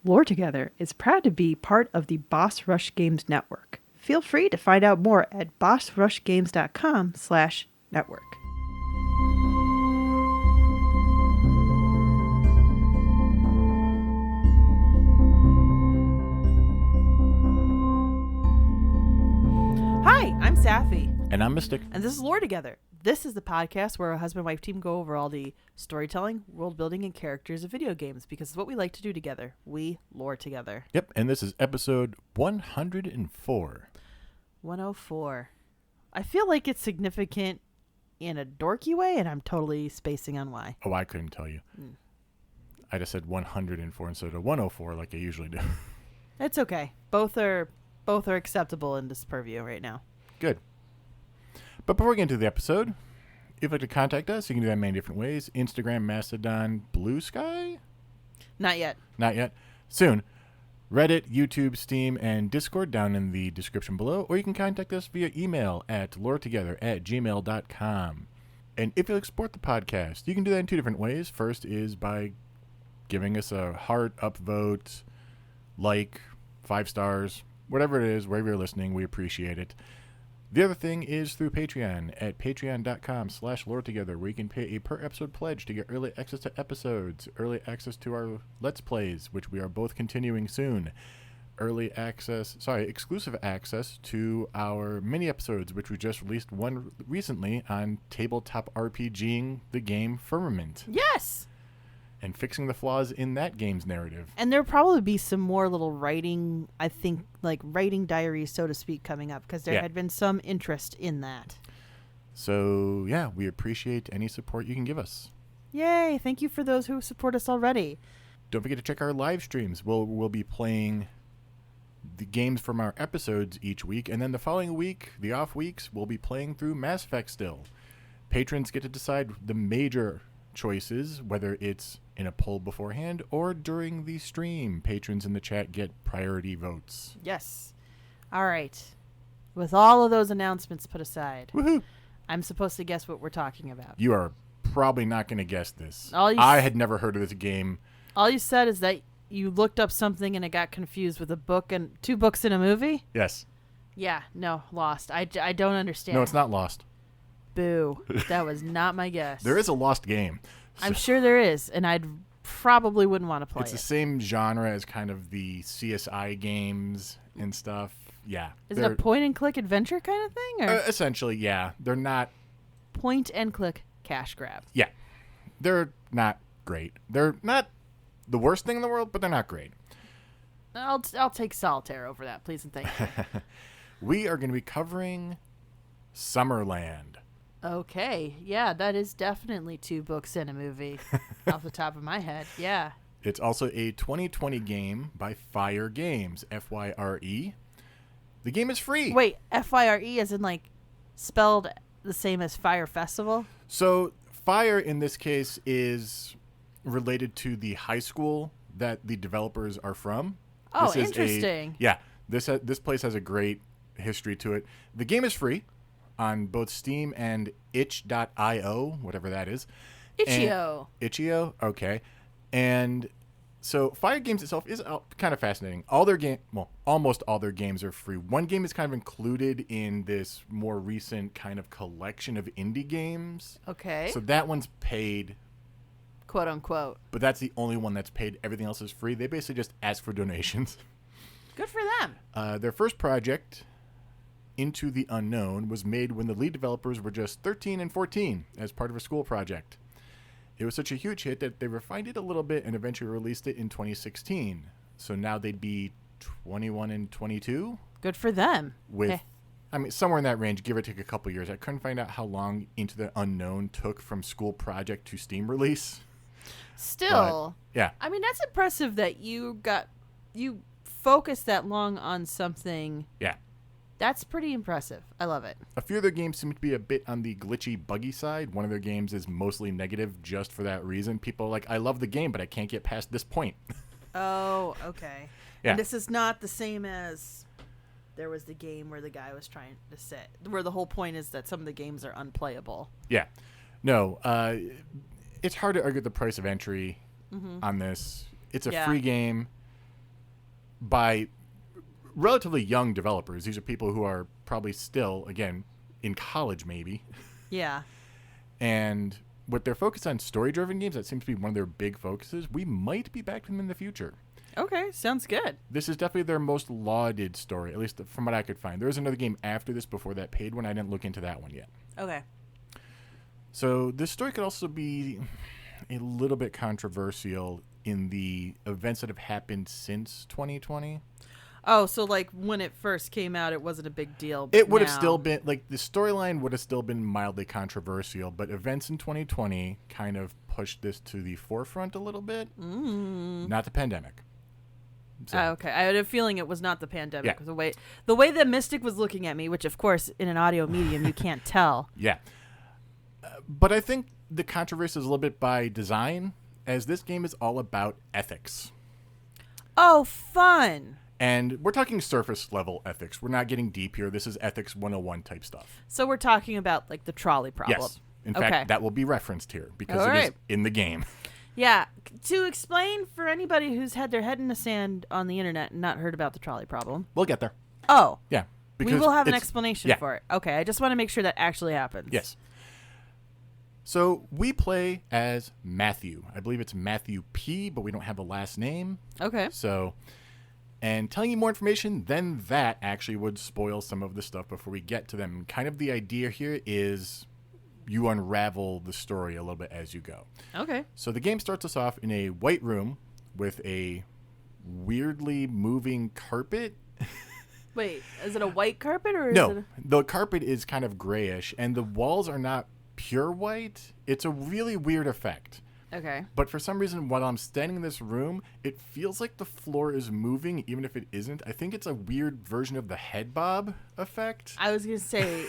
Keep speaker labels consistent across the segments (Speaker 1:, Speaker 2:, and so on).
Speaker 1: Lore Together is proud to be part of the Boss Rush Games Network. Feel free to find out more at bossrushgames.com/network. Hi, I'm Safi.
Speaker 2: And I'm Mystic.
Speaker 1: And this is Lore Together. This is the podcast where a husband-wife team go over all the storytelling, world-building, and characters of video games because it's what we like to do together. We lore together.
Speaker 2: Yep, and this is episode 104.
Speaker 1: 104. I feel like it's significant in a dorky way, and I'm totally spacing on why.
Speaker 2: Oh, I couldn't tell you. I just said 104 instead of 104 like I usually do.
Speaker 1: It's okay. Both are acceptable in this purview right now.
Speaker 2: Good. But before we get into the episode, if you'd like to contact us, you can do that in many different ways. Instagram, Mastodon, Blue Sky?
Speaker 1: Not yet.
Speaker 2: Not yet. Soon. Reddit, YouTube, Steam, and Discord down in the description below. Or you can contact us via email at loretogether@gmail.com. And if you'd like to support the podcast, you can do that in two different ways. First is by giving us a heart, upvote, like, 5 stars, whatever it is, wherever you're listening, we appreciate it. The other thing is through Patreon at patreon.com/loretogether, where you can pay a per episode pledge to get early access to episodes, early access to our Let's Plays, which we are both continuing soon, exclusive access to our mini episodes, which we just released one recently on tabletop RPGing the game Firmament.
Speaker 1: Yes!
Speaker 2: And fixing the flaws in that game's narrative.
Speaker 1: And there'll probably be some more little writing, I think, like writing diaries, so to speak, coming up, because there had been some interest in that.
Speaker 2: So, yeah, we appreciate any support you can give us.
Speaker 1: Yay! Thank you for those who support us already.
Speaker 2: Don't forget to check our live streams. We'll be playing the games from our episodes each week, and then the following week, the off weeks, we'll be playing through Mass Effect still. Patrons get to decide the major choices, whether it's in a poll beforehand or during the stream. Patrons in the chat get priority votes.
Speaker 1: Yes. All right. With all of those announcements put aside,
Speaker 2: Woohoo!
Speaker 1: I'm supposed to guess what we're talking about.
Speaker 2: You are probably not going to guess this.
Speaker 1: I
Speaker 2: had never heard of this game.
Speaker 1: All you said is that you looked up something and it got confused with a book and 2 books in a movie?
Speaker 2: Yes.
Speaker 1: Yeah. No. Lost. I don't understand.
Speaker 2: No, it's not Lost.
Speaker 1: Boo. That was not my guess.
Speaker 2: There is a Lost game.
Speaker 1: I'm sure there is, and I probably wouldn't want to play it.
Speaker 2: It's the same genre as kind of the CSI games and stuff. Yeah.
Speaker 1: Is it a point-and-click adventure kind of thing? Or
Speaker 2: essentially, yeah. They're not...
Speaker 1: Point-and-click cash grab.
Speaker 2: Yeah. They're not great. They're not the worst thing in the world, but they're not great.
Speaker 1: I'll take Solitaire over that, please and thank you.
Speaker 2: We are going to be covering Summerland.
Speaker 1: Okay. Yeah, that is definitely 2 books and a movie off the top of my head. Yeah.
Speaker 2: It's also a 2020 game by Fire Games, F-Y-R-E. The game is free.
Speaker 1: Wait, F-I-R-E as in like spelled the same as Fire Festival?
Speaker 2: So Fire in this case is related to the high school that the developers are from.
Speaker 1: Oh, interesting.
Speaker 2: This place has a great history to it. The game is free on both Steam and itch.io, whatever that is.
Speaker 1: Itch.io.
Speaker 2: Itch.io? Okay. And so Fire Games itself is kind of fascinating. Almost all their games are free. One game is kind of included in this more recent kind of collection of indie games.
Speaker 1: Okay.
Speaker 2: So that one's paid.
Speaker 1: Quote unquote.
Speaker 2: But that's the only one that's paid. Everything else is free. They basically just ask for donations.
Speaker 1: Good for them.
Speaker 2: Their first project, Into the Unknown, was made when the lead developers were just 13 and 14 as part of a school project. It was such a huge hit that they refined it a little bit and eventually released it in 2016. So now they'd be 21 and 22.
Speaker 1: Good for them.
Speaker 2: Somewhere in that range, give or take a couple years. I couldn't find out how long Into the Unknown took from school project to Steam release.
Speaker 1: Still.
Speaker 2: But, yeah.
Speaker 1: I mean, that's impressive that you focused that long on something.
Speaker 2: Yeah.
Speaker 1: That's pretty impressive. I love it.
Speaker 2: A few of their games seem to be a bit on the glitchy, buggy side. One of their games is mostly negative just for that reason. People are like, I love the game, but I can't get past this point.
Speaker 1: Oh, okay.
Speaker 2: Yeah.
Speaker 1: And this is not the same as there was the game where the guy was trying to say, where the whole point is that some of the games are unplayable.
Speaker 2: Yeah. No, it's hard to argue the price of entry on this. It's a free game. by relatively young developers. These are people who are probably still, again, in college maybe.
Speaker 1: Yeah.
Speaker 2: And with their focus on story-driven games, that seems to be one of their big focuses. We might be back to them in the future.
Speaker 1: Okay, sounds good.
Speaker 2: This is definitely their most lauded story, at least from what I could find. There was another game after this before that paid one. I didn't look into that one yet.
Speaker 1: Okay.
Speaker 2: So this story could also be a little bit controversial in the events that have happened since 2020.
Speaker 1: Oh, so like when it first came out, it wasn't a big deal. But
Speaker 2: It would have
Speaker 1: now-
Speaker 2: still been, like, the storyline would have still been mildly controversial, but events in 2020 kind of pushed this to the forefront a little bit. Not the pandemic. So,
Speaker 1: Okay, I had a feeling it was not the pandemic.
Speaker 2: Yeah.
Speaker 1: The way that Mystic was looking at me, which of course in an audio medium you can't tell.
Speaker 2: yeah. But I think the controversy is a little bit by design, as this game is all about ethics.
Speaker 1: Oh, fun!
Speaker 2: And we're talking surface level ethics. We're not getting deep here. This is ethics 101 type stuff.
Speaker 1: So we're talking about like the trolley problem.
Speaker 2: Yes. In
Speaker 1: Okay.
Speaker 2: fact, that will be referenced here because
Speaker 1: All
Speaker 2: it is
Speaker 1: right.
Speaker 2: in the game.
Speaker 1: Yeah, to explain for anybody who's had their head in the sand on the internet and not heard about the trolley problem.
Speaker 2: We'll get there.
Speaker 1: Oh,
Speaker 2: Yeah.
Speaker 1: we will have an
Speaker 2: it's-
Speaker 1: explanation
Speaker 2: yeah.
Speaker 1: for it. Okay, I just want to make sure that actually happens.
Speaker 2: Yes. So we play as Matthew. I believe it's Matthew P, but we don't have a last name.
Speaker 1: Okay.
Speaker 2: So, and telling you more information than that actually would spoil some of the stuff before we get to them. Kind of the idea here is you unravel the story a little bit as you go.
Speaker 1: Okay.
Speaker 2: So the game starts us off in a white room with a weirdly moving carpet.
Speaker 1: Wait, is it a white carpet or is it
Speaker 2: No, the carpet is kind of grayish, and the walls are not pure white. It's a really weird effect.
Speaker 1: Okay.
Speaker 2: But for some reason, while I'm standing in this room, it feels like the floor is moving, even if it isn't. I think it's a weird version of the head bob effect.
Speaker 1: I was going to say,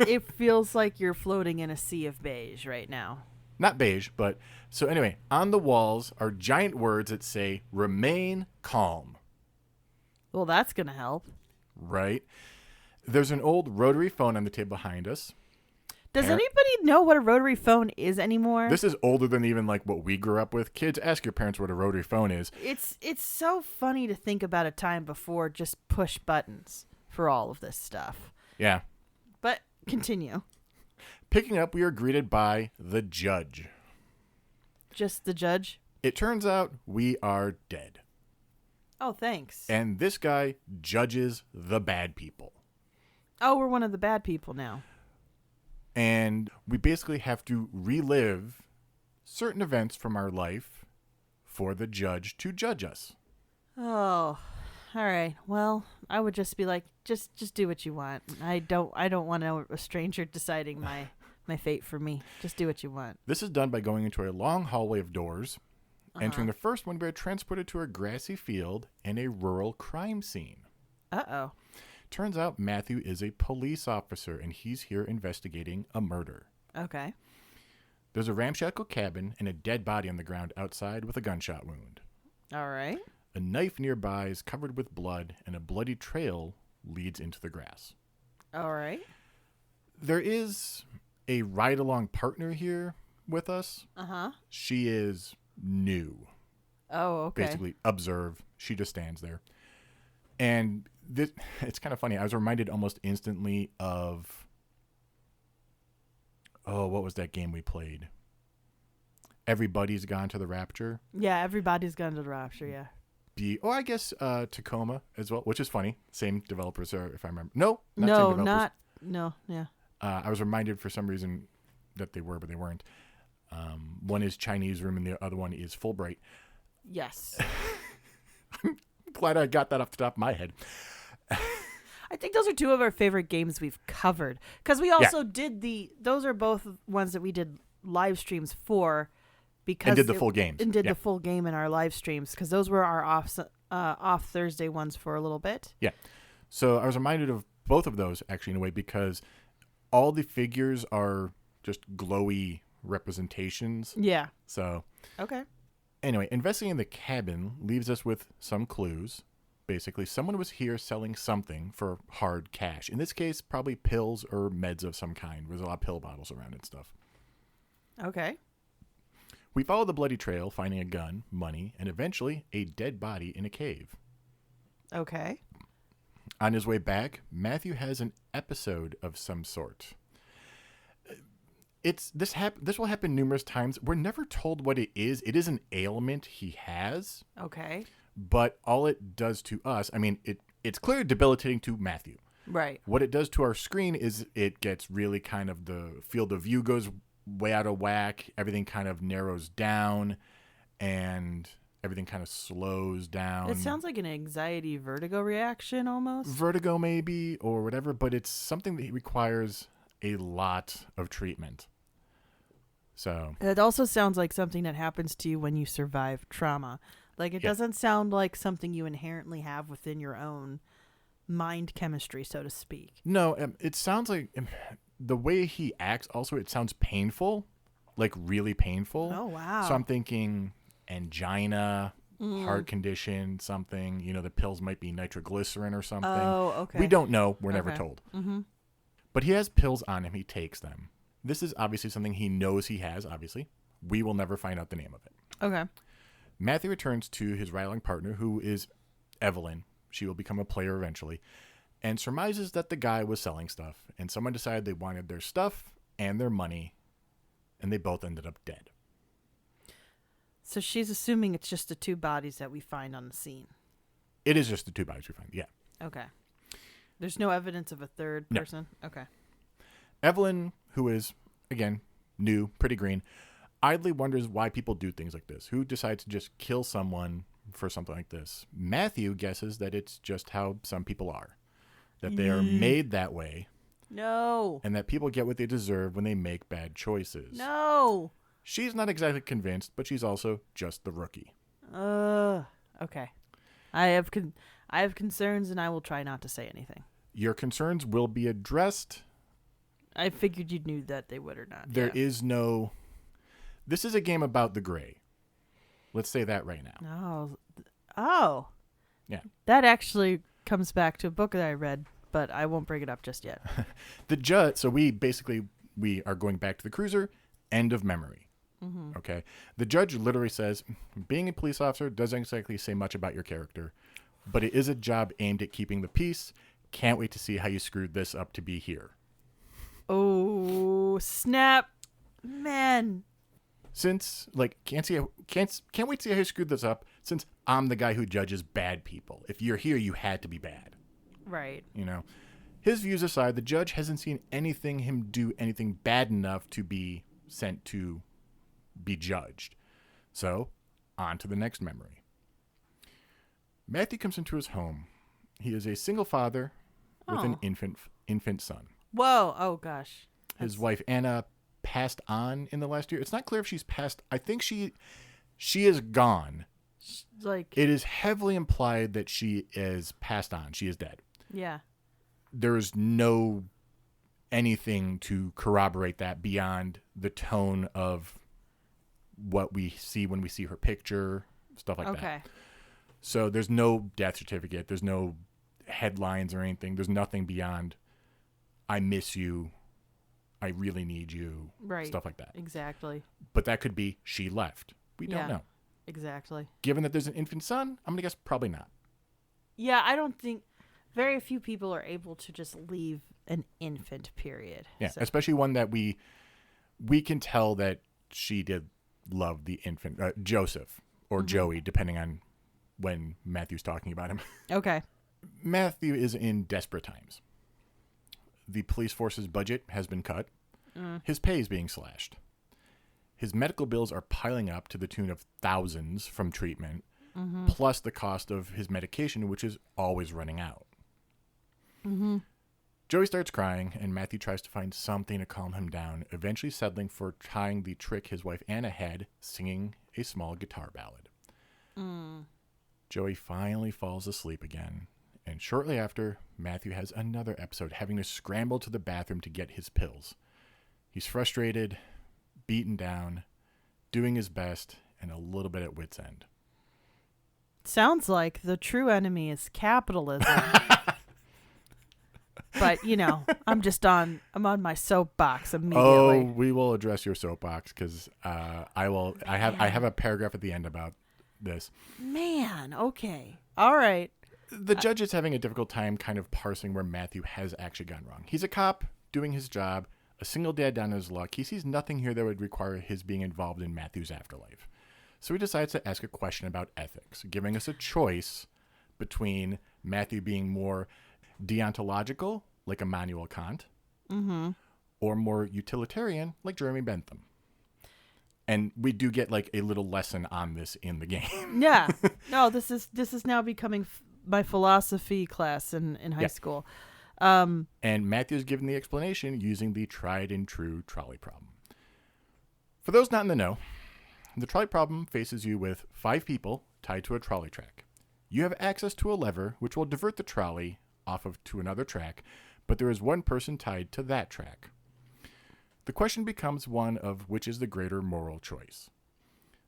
Speaker 1: it feels like you're floating in a sea of beige right now.
Speaker 2: Not beige, but... So anyway, on the walls are giant words that say, remain calm.
Speaker 1: Well, that's going to help.
Speaker 2: Right? There's an old rotary phone on the table behind us.
Speaker 1: Does anybody know what a rotary phone is anymore?
Speaker 2: This is older than even like what we grew up with. Kids, ask your parents what a rotary phone is.
Speaker 1: It's so funny to think about a time before just push buttons for all of this stuff.
Speaker 2: Yeah.
Speaker 1: But continue.
Speaker 2: Picking up, we are greeted by the judge.
Speaker 1: Just the judge?
Speaker 2: It turns out we are dead.
Speaker 1: Oh, thanks.
Speaker 2: And this guy judges the bad people.
Speaker 1: Oh, we're one of the bad people now.
Speaker 2: And we basically have to relive certain events from our life for the judge to judge us.
Speaker 1: Oh, all right. Well, I would just be like, just do what you want. I don't want a stranger deciding my fate for me. Just do what you want.
Speaker 2: This is done by going into a long hallway of doors. Entering the first one, we are transported to a grassy field and a rural crime scene.
Speaker 1: Uh-oh.
Speaker 2: Turns out Matthew is a police officer, and he's here investigating a murder.
Speaker 1: Okay.
Speaker 2: There's a ramshackle cabin and a dead body on the ground outside with a gunshot wound.
Speaker 1: All right.
Speaker 2: A knife nearby is covered with blood, and a bloody trail leads into the grass.
Speaker 1: All right.
Speaker 2: There is a ride-along partner here with us.
Speaker 1: Uh-huh.
Speaker 2: She is new.
Speaker 1: Oh, okay.
Speaker 2: Basically, observe. She just stands there. And this, it's kind of funny. I was reminded almost instantly of, what was that game we played? Everybody's Gone to the Rapture.
Speaker 1: Yeah, everybody's gone to the rapture, yeah.
Speaker 2: I guess Tacoma as well, which is funny. Same developers, if I remember. No, not same developers.
Speaker 1: Yeah.
Speaker 2: I was reminded for some reason that they were, but they weren't. One is Chinese Room and the other one is Fulbright.
Speaker 1: Yes.
Speaker 2: Glad I got that off the top of my head.
Speaker 1: I think those are two of our favorite games we've covered. Because we also did those are both ones that we did live streams for. Because
Speaker 2: And did the full games.
Speaker 1: And did
Speaker 2: Yeah.
Speaker 1: the full game in our live streams. Because those were our off Thursday ones for a little bit.
Speaker 2: Yeah. So I was reminded of both of those, actually, in a way, because all the figures are just glowy representations.
Speaker 1: Yeah.
Speaker 2: So
Speaker 1: Okay.
Speaker 2: anyway, investigating the cabin leaves us with some clues. Basically, someone was here selling something for hard cash. In this case, probably pills or meds of some kind. There's a lot of pill bottles around and stuff.
Speaker 1: Okay.
Speaker 2: We follow the bloody trail, finding a gun, money, and eventually a dead body in a cave.
Speaker 1: Okay.
Speaker 2: On his way back, Matthew has an episode of some sort. This will happen numerous times. We're never told what it is. It is an ailment he has.
Speaker 1: Okay.
Speaker 2: But all it does to us, I mean, it's clearly debilitating to Matthew.
Speaker 1: Right.
Speaker 2: What it does to our screen is it gets really kind of, the field of view goes way out of whack. Everything kind of narrows down and everything kind of slows down.
Speaker 1: It sounds like an anxiety vertigo reaction almost.
Speaker 2: Vertigo maybe or whatever, but it's something that requires a lot of treatment. So
Speaker 1: It also sounds like something that happens to you when you survive trauma. Like it doesn't sound like something you inherently have within your own mind chemistry, so to speak.
Speaker 2: No, it sounds like the way he acts also, it sounds painful, like really painful.
Speaker 1: Oh, wow.
Speaker 2: So I'm thinking angina, heart condition, something. You know, the pills might be nitroglycerin or something.
Speaker 1: Oh, okay.
Speaker 2: We don't know. We're never
Speaker 1: Okay.
Speaker 2: told.
Speaker 1: Mm-hmm.
Speaker 2: But he has pills on him. He takes them. This is obviously something he knows he has, obviously. We will never find out the name of it.
Speaker 1: Okay.
Speaker 2: Matthew returns to his rivaling partner, who is Evelyn. She will become a player eventually, and surmises that the guy was selling stuff, and someone decided they wanted their stuff and their money, and they both ended up dead.
Speaker 1: So she's assuming it's just the two bodies that we find on the scene.
Speaker 2: It is just the two bodies we find, yeah.
Speaker 1: Okay. There's no evidence of a third
Speaker 2: No.
Speaker 1: person? Okay.
Speaker 2: Evelyn, who is, again, new, pretty green, idly wonders why people do things like this. Who decides to just kill someone for something like this? Matthew guesses that it's just how some people are, that they are made that way,
Speaker 1: No.
Speaker 2: and that people get what they deserve when they make bad choices.
Speaker 1: No.
Speaker 2: She's not exactly convinced, but she's also just the rookie.
Speaker 1: Okay. I have concerns, and I will try not to say anything.
Speaker 2: Your concerns will be addressed.
Speaker 1: I figured you knew that they would or not.
Speaker 2: There is no... This is a game about the gray. Let's say that right now.
Speaker 1: Oh.
Speaker 2: Yeah.
Speaker 1: That actually comes back to a book that I read, but I won't bring it up just yet.
Speaker 2: The judge... So we are going back to the cruiser. End of memory.
Speaker 1: Mm-hmm.
Speaker 2: Okay. The judge literally says, being a police officer doesn't exactly say much about your character, but it is a job aimed at keeping the peace. Can't wait to see how you screwed this up to be here.
Speaker 1: Oh, snap. Man.
Speaker 2: Since, can't wait to see how you screwed this up, since I'm the guy who judges bad people. If you're here, you had to be bad.
Speaker 1: Right.
Speaker 2: You know? His views aside, the judge hasn't seen him do anything bad enough to be sent to be judged. So, on to the next memory. Matthew comes into his home. He is a single father with an infant son.
Speaker 1: Whoa. Oh, gosh.
Speaker 2: His wife, Anna, passed on in the last year. It's not clear if she's passed. I think she is gone. It is heavily implied that she is passed on. She is dead.
Speaker 1: Yeah.
Speaker 2: There is no anything to corroborate that beyond the tone of what we see when we see her picture, stuff like that.
Speaker 1: Okay.
Speaker 2: So there's no death certificate. There's no headlines or anything. There's nothing beyond, I miss you. I really need you.
Speaker 1: Right.
Speaker 2: Stuff like that.
Speaker 1: Exactly.
Speaker 2: But that could be she left. We don't know.
Speaker 1: Exactly.
Speaker 2: Given that there's an infant son, I'm going to guess probably not.
Speaker 1: Yeah, I don't think very few people are able to just leave an infant, period.
Speaker 2: Yeah,
Speaker 1: So-
Speaker 2: especially one that we can tell that she did love the infant, Joseph or Joey, depending on when Matthew's talking about him.
Speaker 1: Okay.
Speaker 2: Matthew is in desperate times. The police force's budget has been cut. His pay is being slashed. His medical bills are piling up to the tune of thousands from treatment, plus the cost of his medication, which is always running out. Joey starts crying, and Matthew tries to find something to calm him down, eventually settling for trying the trick his wife Anna had, singing a small guitar ballad. Joey finally falls asleep again, and shortly after, Matthew has another episode having to scramble to the bathroom to get his pills. He's frustrated, beaten down, doing his best, and a little bit at wit's end.
Speaker 1: Sounds like the true enemy is capitalism. But, I'm on my soapbox immediately.
Speaker 2: Oh, we will address your soapbox because I have a paragraph at the end about this.
Speaker 1: Man, okay. All right.
Speaker 2: The judge is having a difficult time kind of parsing where Matthew has actually gone wrong. He's a cop doing his job, a single dad down on his luck. He sees nothing here that would require his being involved in Matthew's afterlife. So he decides to ask a question about ethics, giving us a choice between Matthew being more deontological, like Immanuel Kant, or more utilitarian, like Jeremy Bentham. And we do get like a little lesson on this in the game.
Speaker 1: Yeah. No, this is now becoming my philosophy class in high school.
Speaker 2: And Matthew's given the explanation using the tried and true trolley problem. For those not in the know, the trolley problem faces you with 5 people tied to a trolley track. You have access to a lever which will divert the trolley off of to another track, but there is one person tied to that track. The question becomes one of which is the greater moral choice.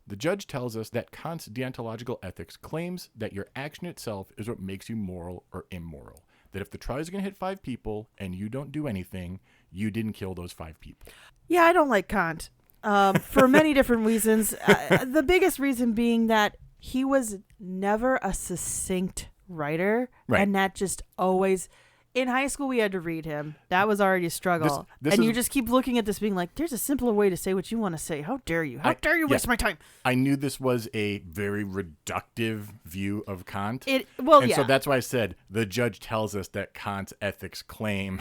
Speaker 2: The judge tells us that Kant's deontological ethics claims that your action itself is what makes you moral or immoral. That if the trolley is going to hit 5 people and you don't do anything, you didn't kill those 5 people.
Speaker 1: Yeah, I don't like Kant for many different reasons. The biggest reason being that he was never a succinct writer,
Speaker 2: Right.
Speaker 1: and that just always... In high school, we had to read him. That was already a struggle.
Speaker 2: This
Speaker 1: and
Speaker 2: is-
Speaker 1: you just keep looking at this being like, there's a simpler way to say what you want to say. How dare you? How dare you waste my time?
Speaker 2: I knew this was a very reductive view of Kant.
Speaker 1: So
Speaker 2: that's why I said the judge tells us that Kant's ethics claim.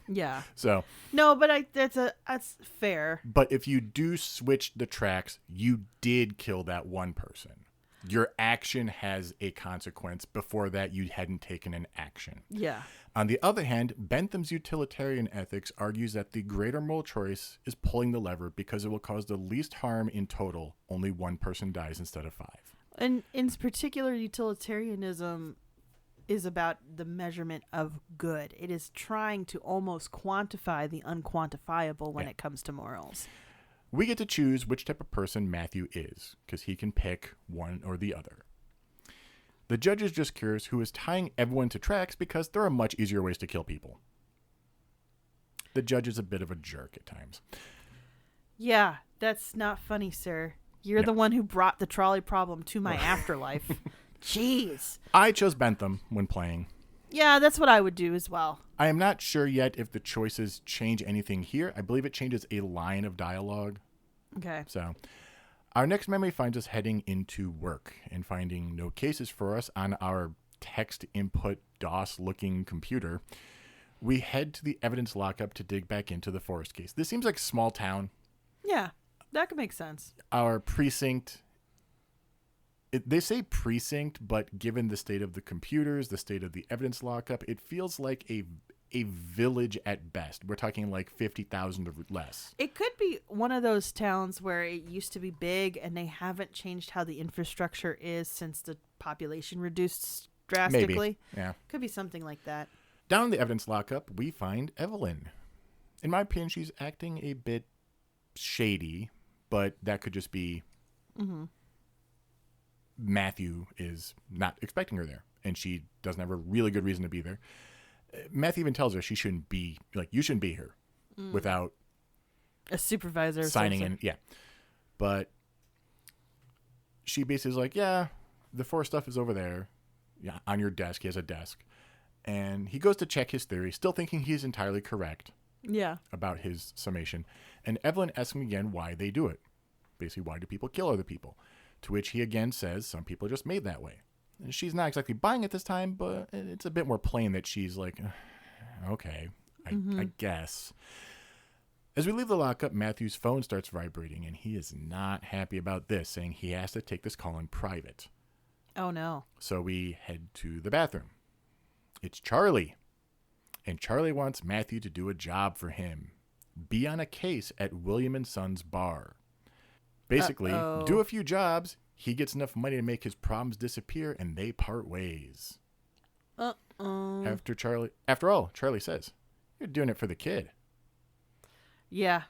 Speaker 1: Yeah.
Speaker 2: So,
Speaker 1: No, but that's fair.
Speaker 2: but if you do switch the tracks, you did kill that one person. Your action has a consequence. Before that, you hadn't taken an action.
Speaker 1: Yeah.
Speaker 2: On the other hand, Bentham's utilitarian ethics argues that the greater moral choice is pulling the lever because it will cause the least harm in total. Only one person dies instead of 5.
Speaker 1: And in particular, utilitarianism is about the measurement of good. It is trying to almost quantify the unquantifiable when it comes to morals.
Speaker 2: We get to choose which type of person Matthew is, because he can pick one or the other. The judge is just curious who is tying everyone to tracks because there are much easier ways to kill people. The judge is a bit of a jerk at times.
Speaker 1: Yeah, that's not funny, sir. You're the one who brought the trolley problem to my afterlife. Jeez.
Speaker 2: I chose Bentham when playing.
Speaker 1: Yeah, that's what I would do as well.
Speaker 2: I am not sure yet if the choices change anything here. I believe it changes a line of dialogue.
Speaker 1: Okay.
Speaker 2: So, our next memory finds us heading into work and finding no cases for us on our text input DOS-looking computer. We head to the evidence lockup to dig back into the Forrest case. This seems like small town.
Speaker 1: Yeah, that could make sense.
Speaker 2: Our precinct... They say precinct, but given the state of the computers, the state of the evidence lockup, it feels like a village at best. We're talking like 50,000 or less.
Speaker 1: It could be one of those towns where it used to be big and they haven't changed how the infrastructure is since the population reduced drastically.
Speaker 2: Maybe. Yeah.
Speaker 1: Could be something like that.
Speaker 2: Down in the evidence lockup, we find Evelyn. In my opinion, she's acting a bit shady, but that could just be...
Speaker 1: Mm-hmm.
Speaker 2: Matthew is not expecting her there, and she doesn't have a really good reason to be there. Matthew even tells her she shouldn't be, like, you shouldn't be here without
Speaker 1: a supervisor
Speaker 2: signing in. Yeah. But she basically is like, yeah, the Forrest stuff is over there. Yeah, on your desk. He has a desk. And he goes to check his theory, still thinking he's entirely correct about his summation. And Evelyn asks him again why they do it. Basically, why do people kill other people? To which he again says some people are just made that way. And she's not exactly buying it this time, but it's a bit more plain that she's like, okay, I guess. As we leave the lockup, Matthew's phone starts vibrating, and he is not happy about this, saying he has to take this call in private.
Speaker 1: Oh, no.
Speaker 2: So we head to the bathroom. It's Charlie. And Charlie wants Matthew to do a job for him. Be on a case at William & Son's bar. Basically, do a few jobs, he gets enough money to make his problems disappear, and they part ways. After all, Charlie says, you're doing it for the kid.
Speaker 1: Yeah.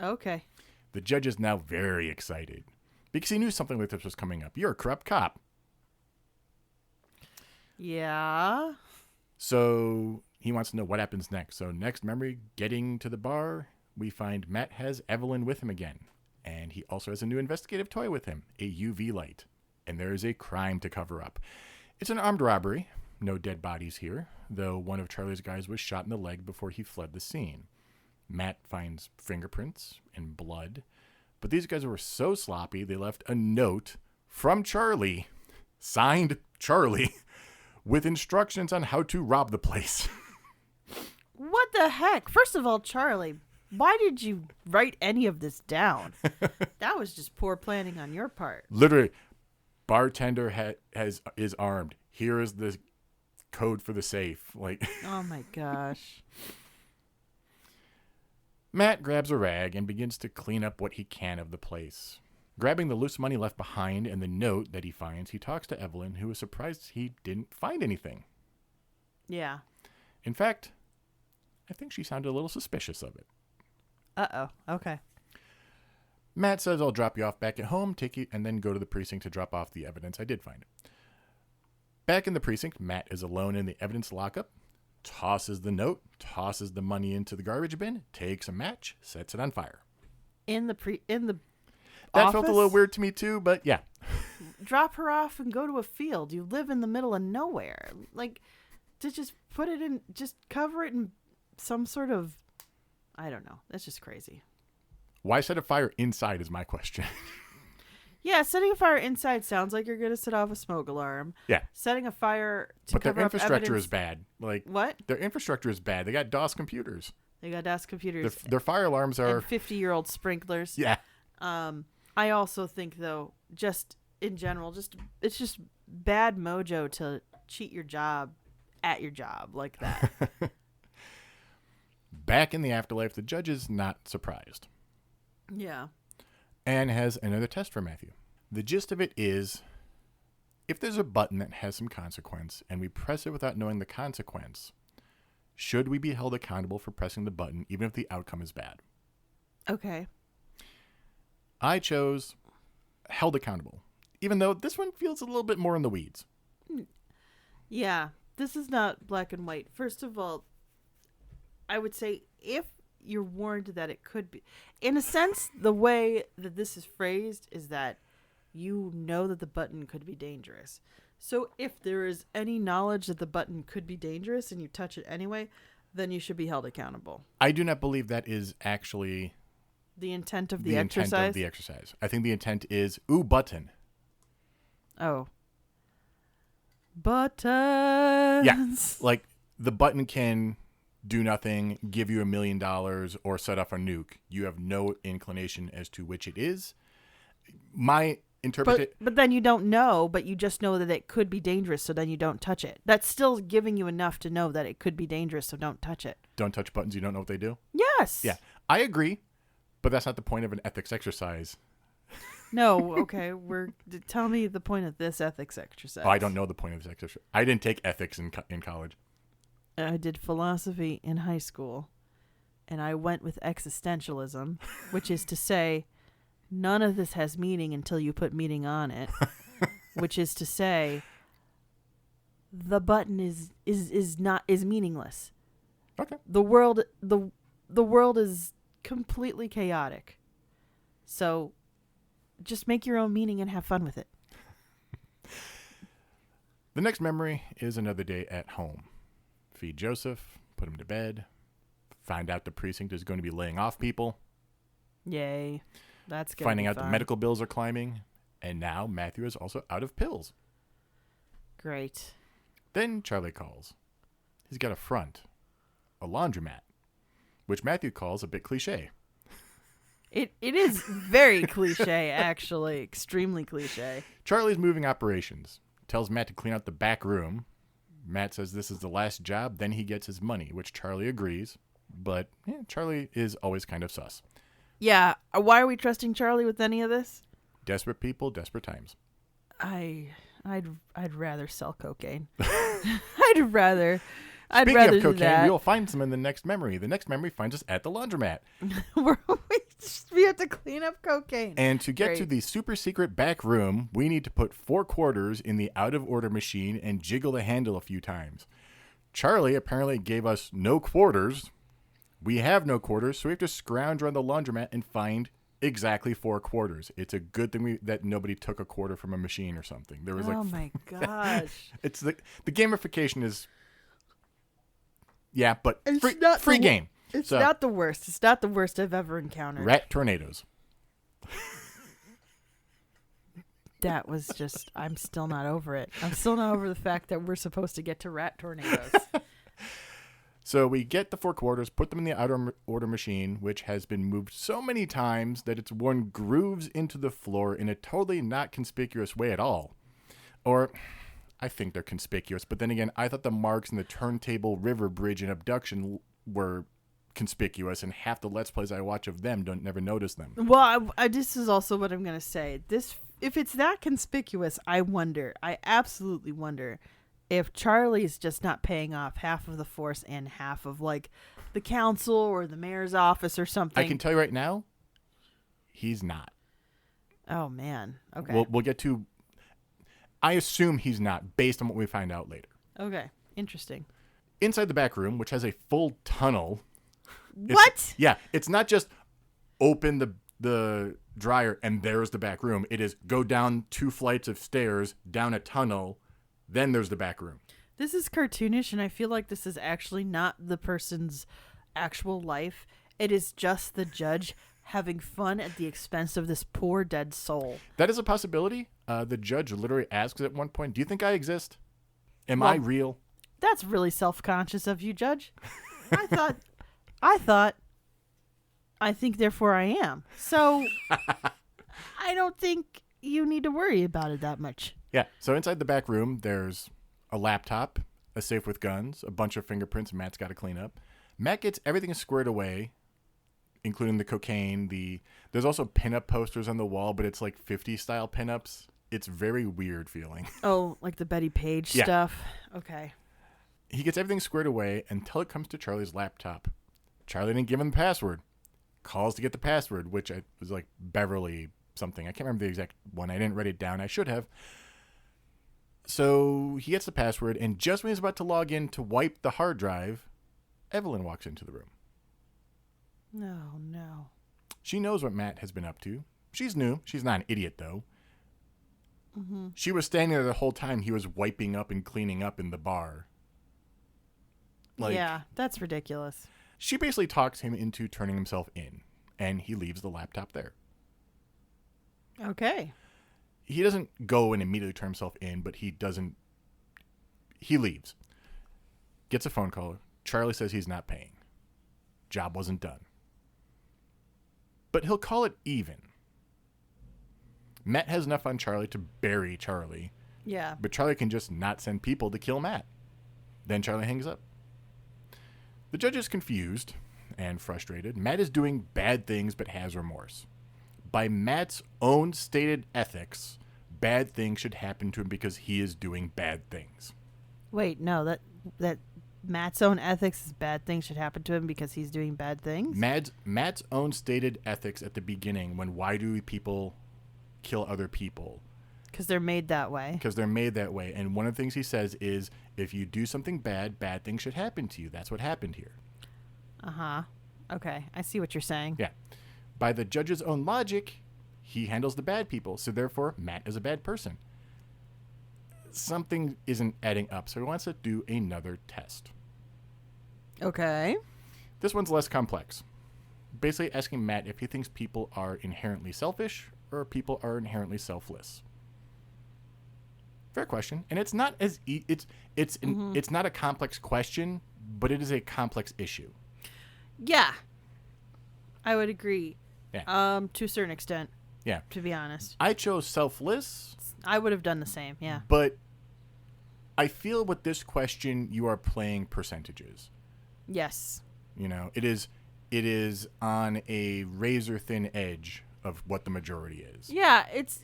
Speaker 1: Okay.
Speaker 2: The judge is now very excited because he knew something like this was coming up. You're a corrupt cop.
Speaker 1: Yeah.
Speaker 2: So he wants to know what happens next. So next memory, getting to the bar, we find Matt has Evelyn with him again. And he also has a new investigative toy with him, a UV light. And there is a crime to cover up. It's an armed robbery. No dead bodies here, though one of Charlie's guys was shot in the leg before he fled the scene. Matt finds fingerprints and blood, but these guys were so sloppy they left a note from Charlie, signed Charlie, with instructions on how to rob the place.
Speaker 1: What the heck? First of all, Charlie, why did you write any of this down? That was just poor planning on your part.
Speaker 2: Literally, bartender is armed. Here is the code for the safe. Like,
Speaker 1: oh my gosh.
Speaker 2: Matt grabs a rag and begins to clean up what he can of the place. Grabbing the loose money left behind and the note that he finds, he talks to Evelyn, who is surprised he didn't find anything.
Speaker 1: Yeah.
Speaker 2: In fact, I think she sounded a little suspicious of it.
Speaker 1: Uh-oh. Okay.
Speaker 2: Matt says, I'll drop you off back at home, take you, and then go to the precinct to drop off the evidence. I did find it. Back in the precinct, Matt is alone in the evidence lockup, tosses the note, tosses the money into the garbage bin, takes a match, sets it on fire.
Speaker 1: In the
Speaker 2: That
Speaker 1: office?
Speaker 2: felt a little weird to me too, but yeah.
Speaker 1: Drop her off and go to a field. You live in the middle of nowhere. Like, to just put it in, just cover it in some sort of, I don't know. That's just crazy.
Speaker 2: Why set a fire inside is my question.
Speaker 1: Yeah, setting a fire inside sounds like you're going to set off a smoke alarm.
Speaker 2: Yeah.
Speaker 1: Setting a fire to
Speaker 2: But their
Speaker 1: cover up
Speaker 2: infrastructure
Speaker 1: evidence.
Speaker 2: is bad. Like,
Speaker 1: What?
Speaker 2: their infrastructure is bad. They got DOS computers.
Speaker 1: They got DOS computers.
Speaker 2: Their fire alarms are...
Speaker 1: And 50-year-old sprinklers.
Speaker 2: Yeah.
Speaker 1: I also think, though, just in general, it's just bad mojo to cheat your job at your job like that.
Speaker 2: Back in the afterlife, the judge is not surprised.
Speaker 1: Yeah.
Speaker 2: And has another test for Matthew. The gist of it is, if there's a button that has some consequence and we press it without knowing the consequence, should we be held accountable for pressing the button even if the outcome is bad?
Speaker 1: Okay.
Speaker 2: I chose held accountable, even though this one feels a little bit more in the weeds.
Speaker 1: Yeah. This is not black and white. First of all, I would say if you're warned that it could be, in a sense, the way that this is phrased is that you know that the button could be dangerous. So if there is any knowledge that the button could be dangerous and you touch it anyway, then you should be held accountable.
Speaker 2: I do not believe that is actually
Speaker 1: The intent of the
Speaker 2: intent
Speaker 1: exercise?
Speaker 2: of the exercise. I think the intent is, ooh, button.
Speaker 1: Oh. Buttons.
Speaker 2: Yeah, like the button can do nothing, give you $1 million, or set off a nuke. You have no inclination as to which it is. My interpretation...
Speaker 1: But then you don't know, but you just know that it could be dangerous, so then you don't touch it. That's still giving you enough to know that it could be dangerous, so don't touch it.
Speaker 2: Don't touch buttons, you don't know what they do?
Speaker 1: Yes.
Speaker 2: Yeah, I agree, but that's not the point of an ethics exercise.
Speaker 1: No, okay. Tell me the point of this ethics exercise.
Speaker 2: Oh, I don't know the point of this exercise. I didn't take ethics in college.
Speaker 1: I did philosophy in high school, and I went with existentialism, which is to say, none of this has meaning until you put meaning on it. Which is to say, the button is meaningless.
Speaker 2: Okay.
Speaker 1: The world is completely chaotic. So just make your own meaning and have fun with it.
Speaker 2: The next memory is another day at home. Feed Joseph, put him to bed, find out the precinct is going to be laying off people.
Speaker 1: Yay. That's good.
Speaker 2: Finding out the medical bills are climbing, and now Matthew is also out of pills.
Speaker 1: Great.
Speaker 2: Then Charlie calls. He's got a front, a laundromat, which Matthew calls a bit cliche.
Speaker 1: It is very cliche, actually. Extremely cliche.
Speaker 2: Charlie's moving operations. Tells Matt to clean out the back room. Matt says this is the last job, then he gets his money, which Charlie agrees. But Charlie is always kind of sus.
Speaker 1: Yeah. Why are we trusting Charlie with any of this?
Speaker 2: Desperate people, desperate times.
Speaker 1: I'd rather sell cocaine. I'd rather
Speaker 2: Speaking
Speaker 1: do
Speaker 2: of cocaine,
Speaker 1: that.
Speaker 2: we'll find some in the next memory. The next memory finds us at the laundromat.
Speaker 1: we have to clean up cocaine.
Speaker 2: And to get to
Speaker 1: Great.
Speaker 2: the super secret back room, we need to put 4 quarters in the out of order machine and jiggle the handle a few times. Charlie apparently gave us no quarters. We have no quarters, so we have to scrounge around the laundromat and find exactly 4 quarters. It's a good thing that nobody took a quarter from a machine or something. There was
Speaker 1: Oh my gosh.
Speaker 2: it's the gamification is, yeah, but
Speaker 1: It's not
Speaker 2: free
Speaker 1: the-
Speaker 2: game.
Speaker 1: It's
Speaker 2: So,
Speaker 1: not the worst. It's not the worst I've ever encountered.
Speaker 2: rat tornadoes.
Speaker 1: That was just, I'm still not over it. I'm still not over the fact that we're supposed to get to rat tornadoes.
Speaker 2: So we get the 4 quarters, put them in the outer order machine, which has been moved so many times that it's worn grooves into the floor in a totally not conspicuous way at all. Or, I think they're conspicuous, but then again, I thought the marks in the turntable, river bridge, and abduction were conspicuous, and half the Let's Plays I watch of them never notice them.
Speaker 1: Well, this is also what I'm going to say. If it's that conspicuous, I absolutely wonder if Charlie's just not paying off half of the force and half of, like, the council or the mayor's office or something.
Speaker 2: I can tell you right now, he's not.
Speaker 1: Oh, man. Okay.
Speaker 2: We'll get to... I assume he's not, based on what we find out later.
Speaker 1: Okay. Interesting.
Speaker 2: Inside the back room, which has a full tunnel...
Speaker 1: What?
Speaker 2: Yeah, it's not just open the dryer and there's the back room. It is go down 2 flights of stairs, down a tunnel, then there's the back room.
Speaker 1: This is cartoonish, and I feel like this is actually not the person's actual life. It is just the judge having fun at the expense of this poor dead soul.
Speaker 2: That is a possibility. The judge literally asks at one point, do you think I exist? Am I real?
Speaker 1: That's really self-conscious of you, Judge. I thought, I think, therefore I am. So I don't think you need to worry about it that much.
Speaker 2: Yeah. So inside the back room, there's a laptop, a safe with guns, a bunch of fingerprints Matt's got to clean up. Matt gets everything squared away, including the cocaine. There's also pinup posters on the wall, but it's like 50s style pinups. It's very weird feeling.
Speaker 1: Oh, like the Betty Page stuff? Okay.
Speaker 2: He gets everything squared away until it comes to Charlie's laptop. Charlie didn't give him the password. Calls to get the password, which was like Beverly something. I can't remember the exact one. I didn't write it down. I should have. So he gets the password, and just when he's about to log in to wipe the hard drive, Evelyn walks into the room.
Speaker 1: No.
Speaker 2: She knows what Matt has been up to. She's new. She's not an idiot, though.
Speaker 1: Mm-hmm.
Speaker 2: She was standing there the whole time he was wiping up and cleaning up in the bar.
Speaker 1: Yeah, that's ridiculous.
Speaker 2: She basically talks him into turning himself in, and he leaves the laptop there.
Speaker 1: Okay.
Speaker 2: He doesn't go and immediately turn himself in, but he leaves. Gets a phone call. Charlie says he's not paying. Job wasn't done. But he'll call it even. Matt has enough on Charlie to bury Charlie.
Speaker 1: Yeah.
Speaker 2: But Charlie can just not send people to kill Matt. Then Charlie hangs up. The judge is confused and frustrated. Matt is doing bad things but has remorse. By Matt's own stated ethics, bad things should happen to him because he is doing bad things.
Speaker 1: Wait, no, that Matt's own ethics is bad things should happen to him because he's doing bad things?
Speaker 2: Matt's own stated ethics at the beginning, when why do people kill other people?
Speaker 1: Because they're made that way.
Speaker 2: Because they're made that way. And one of the things he says is, if you do something bad, bad things should happen to you. That's what happened here.
Speaker 1: Uh-huh. Okay, I see what you're saying.
Speaker 2: Yeah. By the judge's own logic, he handles the bad people. So therefore, Matt is a bad person. Something isn't adding up. So he wants to do another test.
Speaker 1: Okay.
Speaker 2: This one's less complex. Basically asking Matt if he thinks people are inherently selfish or people are inherently selfless. Fair question, and it's not as it's not a complex question, but it is a complex issue.
Speaker 1: Yeah, I would agree.
Speaker 2: Yeah.
Speaker 1: To a certain extent.
Speaker 2: Yeah.
Speaker 1: To be honest,
Speaker 2: I chose selfless.
Speaker 1: I would have done the same. Yeah.
Speaker 2: But I feel with this question, you are playing percentages.
Speaker 1: Yes.
Speaker 2: You know, it is on a razor thin edge of what the majority is.
Speaker 1: Yeah, it's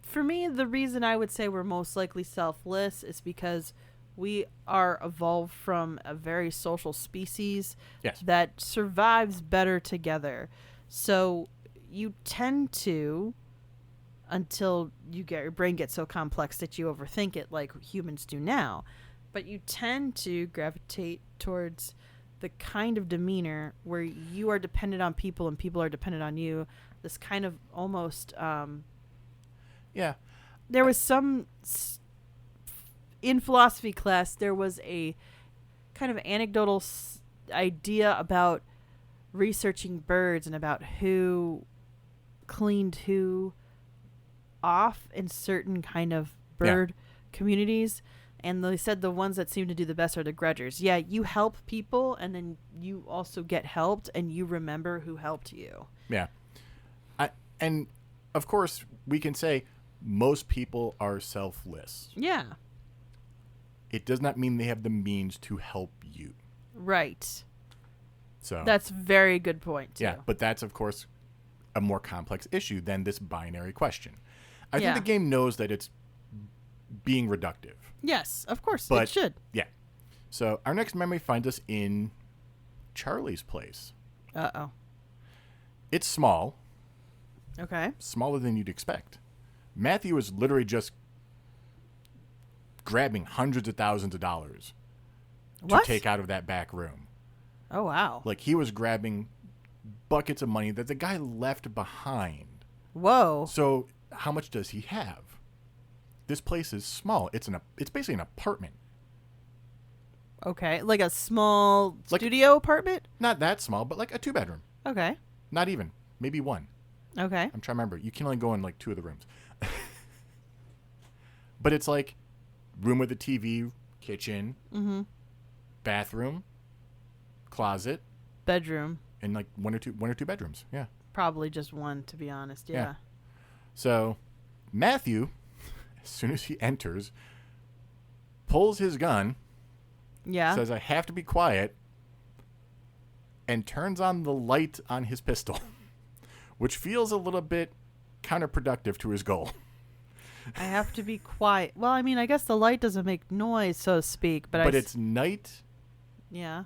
Speaker 1: for me, the reason I would say we're most likely selfless is because we are evolved from a very social species that survives better together. So you tend to, until your brain gets so complex that you overthink it like humans do now, but you tend to gravitate towards the kind of demeanor where you are dependent on people and people are dependent on you. This kind of almost
Speaker 2: Yeah.
Speaker 1: there was some in philosophy class there was a kind of anecdotal idea about researching birds and about who cleaned who off in certain kind of bird communities, and they said the ones that seem to do the best are the grudgers. Yeah, you help people and then you also get helped and you remember who helped you.
Speaker 2: Yeah. And of course we can say most people are selfless.
Speaker 1: Yeah.
Speaker 2: It does not mean they have the means to help you.
Speaker 1: Right.
Speaker 2: So
Speaker 1: that's a very good point too.
Speaker 2: Yeah, but that's of course a more complex issue than this binary question. I think the game knows that it's being reductive.
Speaker 1: Yes, of course,
Speaker 2: but
Speaker 1: it should.
Speaker 2: Yeah. So our next memory finds us in Charlie's place.
Speaker 1: Uh-oh.
Speaker 2: It's small.
Speaker 1: Okay.
Speaker 2: Smaller than you'd expect. Matthew is literally just grabbing hundreds of thousands of dollars to take out of that back room.
Speaker 1: Oh, wow.
Speaker 2: Like, he was grabbing buckets of money that the guy left behind.
Speaker 1: Whoa.
Speaker 2: So how much does he have? This place is small. It's basically an apartment.
Speaker 1: Okay. Like a small studio apartment?
Speaker 2: Not that small, but like a 2-bedroom.
Speaker 1: Okay.
Speaker 2: Not even. Maybe one.
Speaker 1: Okay.
Speaker 2: I'm trying to remember. You can only go in like 2 of the rooms. But it's like room with a TV, kitchen, bathroom, closet,
Speaker 1: bedroom,
Speaker 2: and like one or two bedrooms. Yeah.
Speaker 1: Probably just one, to be honest. Yeah.
Speaker 2: So Matthew, as soon as he enters, pulls his gun.
Speaker 1: Yeah.
Speaker 2: Says, "I have to be quiet," and turns on the light on his pistol, which feels a little bit counterproductive to his goal.
Speaker 1: I have to be quiet. Well, I mean, I guess the light doesn't make noise, so to speak. But
Speaker 2: it's night.
Speaker 1: Yeah.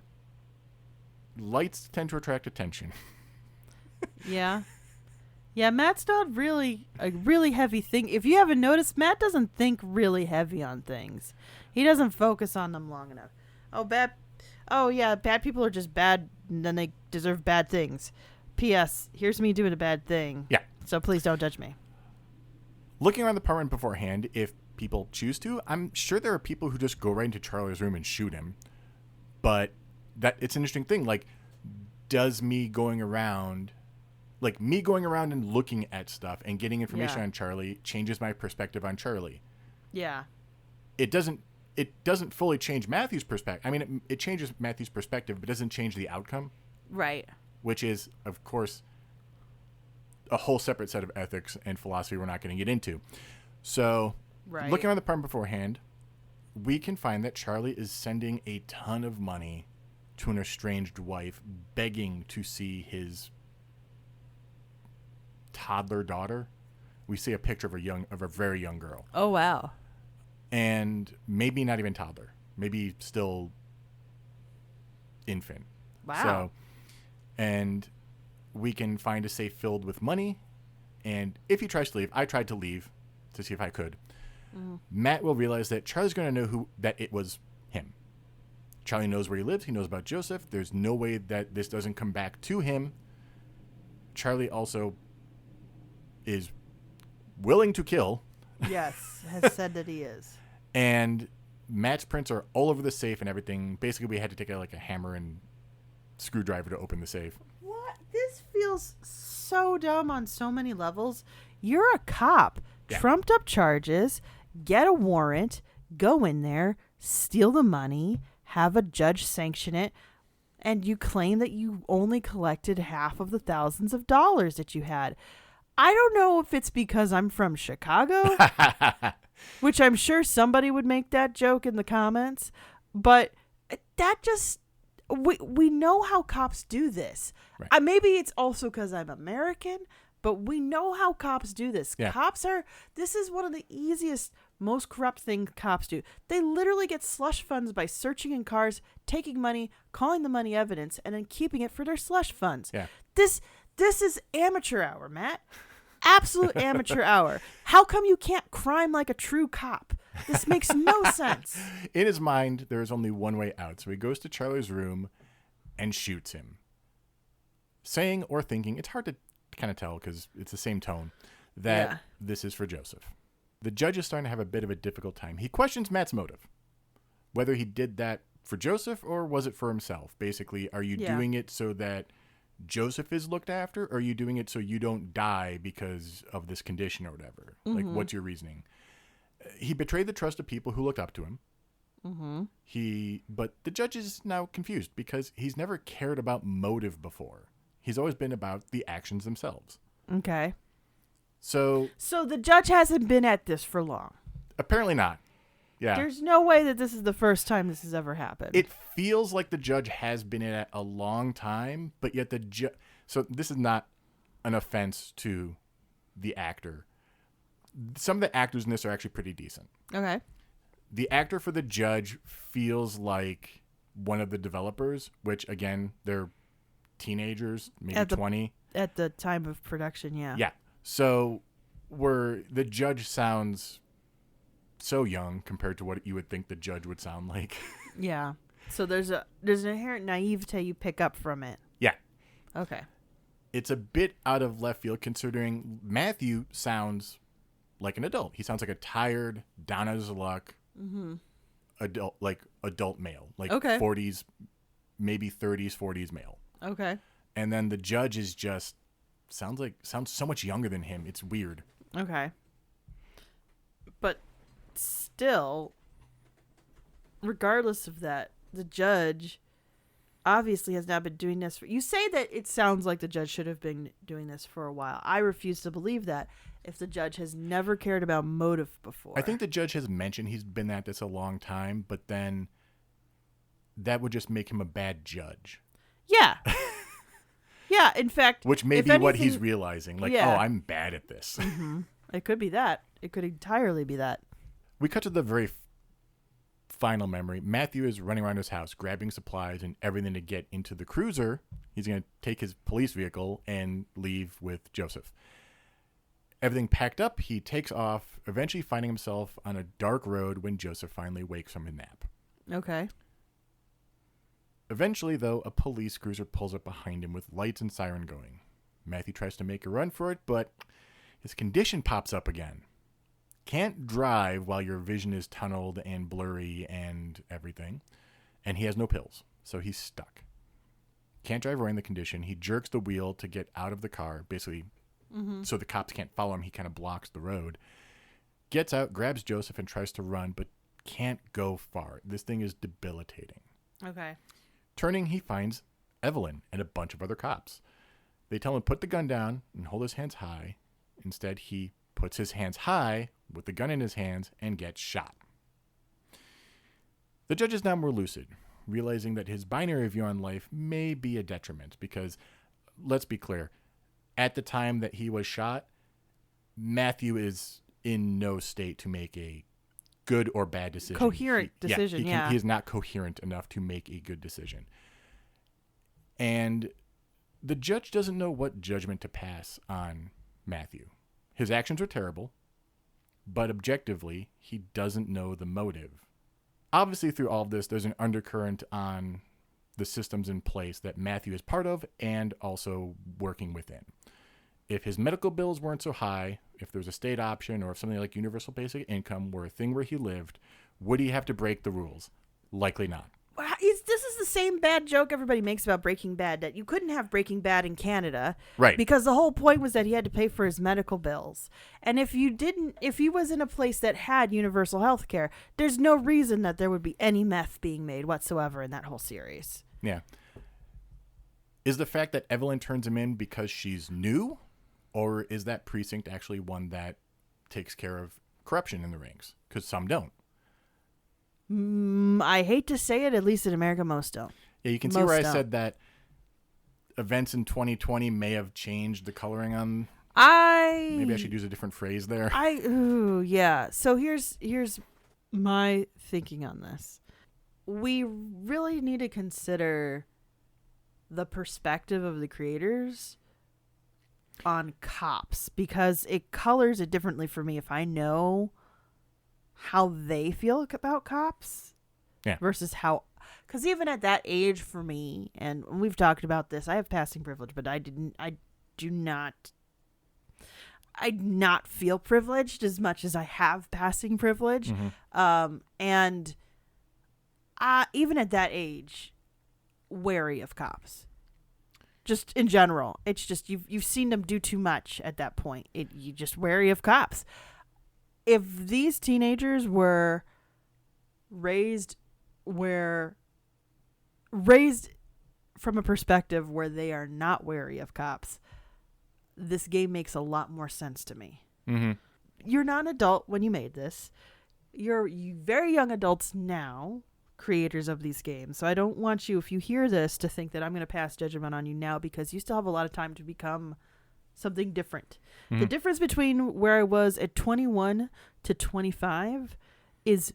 Speaker 2: Lights tend to attract attention.
Speaker 1: Yeah. Yeah, Matt's not really a really heavy thing. If you haven't noticed, Matt doesn't think really heavy on things. He doesn't focus on them long enough. Bad people are just bad, and then they deserve bad things. P.S. Here's me doing a bad thing.
Speaker 2: Yeah.
Speaker 1: So please don't judge me.
Speaker 2: Looking around the apartment beforehand, if people choose to, I'm sure there are people who just go right into Charlie's room and shoot him. But that it's an interesting thing. Like, does me going around and looking at stuff and getting information on Charlie changes my perspective on Charlie?
Speaker 1: Yeah.
Speaker 2: It doesn't fully change Matthew's perspective. I mean, it changes Matthew's perspective, but doesn't change the outcome.
Speaker 1: Right.
Speaker 2: Which is, of course, a whole separate set of ethics and philosophy we're not going to get into. So, looking around the apartment beforehand, we can find that Charlie is sending a ton of money to an estranged wife, begging to see his toddler daughter. We see a picture of a very young girl.
Speaker 1: Oh, wow.
Speaker 2: And maybe not even toddler. Maybe still infant.
Speaker 1: Wow.
Speaker 2: So, and we can find a safe filled with money. And if he tries to leave, I tried to leave to see if I could. Matt will realize that Charlie's going to know that it was him. Charlie knows where he lives. He knows about Joseph. There's no way that this doesn't come back to him. Charlie also is willing to kill.
Speaker 1: Yes, has said that he is.
Speaker 2: And Matt's prints are all over the safe and everything. Basically, we had to take a hammer and screwdriver to open the safe.
Speaker 1: What? This feels so dumb on so many levels. You're a cop.
Speaker 2: Yeah.
Speaker 1: Trumped up charges. Get a warrant. Go in there. Steal the money. Have a judge sanction it. And you claim that you only collected half of the thousands of dollars that you had. I don't know if it's because I'm from Chicago, which I'm sure somebody would make that joke in the comments, but that just, we know how cops do this.
Speaker 2: Right.
Speaker 1: Maybe it's also because I'm American, but we know how cops do this.
Speaker 2: Yeah.
Speaker 1: This is one of the easiest, most corrupt things cops do. They literally get slush funds by searching in cars, taking money, calling the money evidence, and then keeping it for their slush funds.
Speaker 2: Yeah.
Speaker 1: This is amateur hour, Matt. Absolute amateur hour. How come you can't crime like a true cop? This makes no sense.
Speaker 2: In his mind, there is only one way out. So he goes to Charlie's room, and shoots him, saying or thinking, it's hard to kind of tell because it's the same tone, that this is for Joseph. The judge is starting to have a bit of a difficult time. He questions Matt's motive, whether he did that for Joseph or was it for himself? Basically, are you doing it so that Joseph is looked after, or are you doing it so you don't die because of this condition or whatever? Mm-hmm. Like, what's your reasoning? He betrayed the trust of people who looked up to him. Mm-hmm. But the judge is now confused because he's never cared about motive before. He's always been about the actions themselves.
Speaker 1: Okay.
Speaker 2: So
Speaker 1: the judge hasn't been at this for long.
Speaker 2: Apparently not. Yeah.
Speaker 1: There's no way that this is the first time this has ever happened.
Speaker 2: It feels like the judge has been in it a long time, but yet the judge... So this is not an offense to the actor. Some of the actors in this are actually pretty decent.
Speaker 1: Okay.
Speaker 2: The actor for the judge feels like one of the developers, which, again, they're teenagers, maybe 20.
Speaker 1: At the time of production, yeah.
Speaker 2: Yeah. So where the judge sounds so young compared to what you would think the judge would sound like.
Speaker 1: Yeah. So there's an inherent naivete you pick up from it.
Speaker 2: Yeah.
Speaker 1: Okay. It's
Speaker 2: a bit out of left field considering Matthew sounds like an adult. He sounds like a tired, down on his luck adult male. Like 40s, maybe 30s, 40s male.
Speaker 1: Okay.
Speaker 2: And then the judge is just sounds so much younger than him. It's weird.
Speaker 1: Okay. But still, regardless of that, the judge obviously has not been doing this. You say that it sounds like the judge should have been doing this for a while. I refuse to believe that if the judge has never cared about motive before.
Speaker 2: I think the judge has mentioned he's been at this a long time, but then that would just make him a bad judge.
Speaker 1: Yeah. Yeah, in fact.
Speaker 2: Which may be what he's realizing. Like, oh, I'm bad at this.
Speaker 1: Mm-hmm. It could be that. It could entirely be that.
Speaker 2: We cut to the very final memory. Matthew is running around his house, grabbing supplies and everything to get into the cruiser. He's going to take his police vehicle and leave with Joseph. Everything packed up, he takes off, eventually finding himself on a dark road when Joseph finally wakes from a nap.
Speaker 1: Okay.
Speaker 2: Eventually, though, a police cruiser pulls up behind him with lights and siren going. Matthew tries to make a run for it, but his condition pops up again. Can't drive while your vision is tunneled and blurry and everything. And he has no pills, so he's stuck. Can't drive away in the condition. He jerks the wheel to get out of the car, basically, so the cops can't follow him. He kind of blocks the road. Gets out, grabs Joseph, and tries to run, but can't go far. This thing is debilitating.
Speaker 1: Okay.
Speaker 2: Turning, he finds Evelyn and a bunch of other cops. They tell him to put the gun down and hold his hands high. Instead, he puts his hands high with the gun in his hands and gets shot. The judge is now more lucid, realizing that his binary view on life may be a detriment because, let's be clear, at the time that he was shot, Matthew is in no state to make a good or bad decision.
Speaker 1: Coherent decision,
Speaker 2: He is not coherent enough to make a good decision. And the judge doesn't know what judgment to pass on Matthew. His actions are terrible, but objectively, he doesn't know the motive. Obviously, through all of this, there's an undercurrent on the systems in place that Matthew is part of and also working within. If his medical bills weren't so high, if there was a state option, or if something like universal basic income were a thing where he lived, would he have to break the rules? Likely not.
Speaker 1: This is the same bad joke everybody makes about Breaking Bad, that you couldn't have Breaking Bad in Canada.
Speaker 2: Right.
Speaker 1: Because the whole point was that he had to pay for his medical bills. And if he was in a place that had universal health care, there's no reason that there would be any meth being made whatsoever in that whole series.
Speaker 2: Yeah. Is the fact that Evelyn turns him in because she's new? Or is that precinct actually one that takes care of corruption in the ranks? Because some don't.
Speaker 1: I hate to say it, at least in America, most don't.
Speaker 2: Yeah, you can see where I said that events in 2020 may have changed the coloring on... Maybe I should use a different phrase there.
Speaker 1: Yeah. So here's my thinking on this. We really need to consider the perspective of the creators on cops, because it colors it differently for me if I know how they feel about cops versus how Because even at that age for me, and we've talked about this, I have passing privilege, but I not feel privileged as much as I have passing privilege. And even at that age, wary of cops. Just in general, it's just you've seen them do too much at that point. You just wary of cops. If these teenagers were raised from a perspective where they are not wary of cops, this game makes a lot more sense to me. You're not an adult when you made this. You're very young adults now, creators of these games. So I don't want you, if you hear this, to think that I'm going to pass judgment on you now, because you still have a lot of time to become something different. The difference between where I was at 21 to 25 is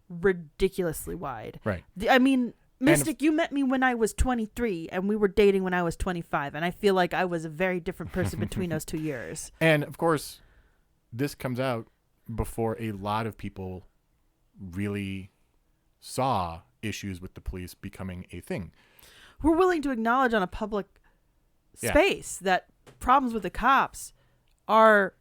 Speaker 1: ridiculously wide.
Speaker 2: Right.
Speaker 1: I mean, Mystic, you met me when I was 23 and we were dating when I was 25. And I feel like I was a very different person between those 2 years.
Speaker 2: And of course, this comes out before a lot of people really saw issues with the police becoming a thing.
Speaker 1: We're willing to acknowledge on a public space that problems with the cops are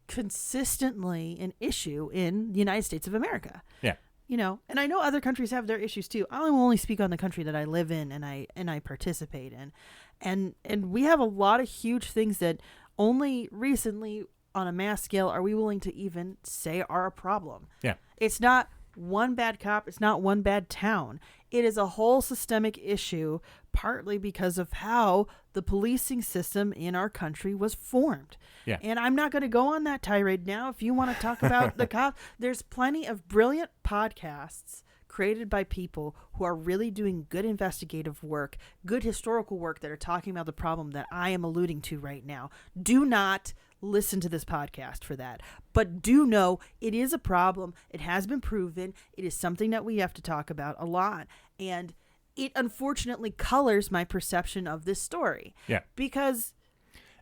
Speaker 1: consistently an issue in the United States of America.
Speaker 2: Yeah.
Speaker 1: You know, and I know other countries have their issues too. I will only speak on the country that I live in and I participate in. And we have a lot of huge things that only recently on a mass scale are we willing to even say are a problem.
Speaker 2: Yeah.
Speaker 1: It's not one bad cop. It's not one bad town. It is a whole systemic issue, partly because of how the policing system in our country was formed.
Speaker 2: Yeah.
Speaker 1: And I'm not going to go on that tirade now. If you want to talk about the cops, there's plenty of brilliant podcasts created by people who are really doing good investigative work, good historical work that are talking about the problem that I am alluding to right now. Do not listen to this podcast for that. But do know it is a problem. It has been proven. It is something that we have to talk about a lot. And it unfortunately colors my perception of this story.
Speaker 2: Yeah.
Speaker 1: Because...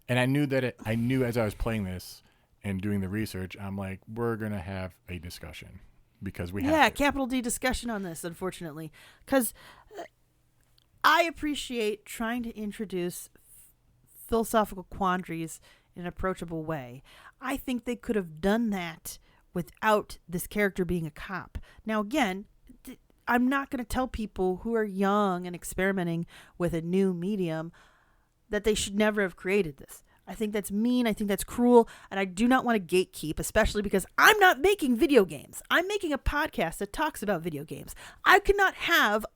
Speaker 2: And I knew as I was playing this and doing the research, I'm like, we're going to have a discussion because we have
Speaker 1: Yeah,
Speaker 2: to.
Speaker 1: capital D discussion on this, unfortunately. Because I appreciate trying to introduce philosophical quandaries in an approachable way. I think they could have done that without this character being a cop. Now, again, I'm not going to tell people who are young and experimenting with a new medium that they should never have created this. I think that's mean. I think that's cruel. And I do not want to gatekeep, especially because I'm not making video games. I'm making a podcast that talks about video games. I could not have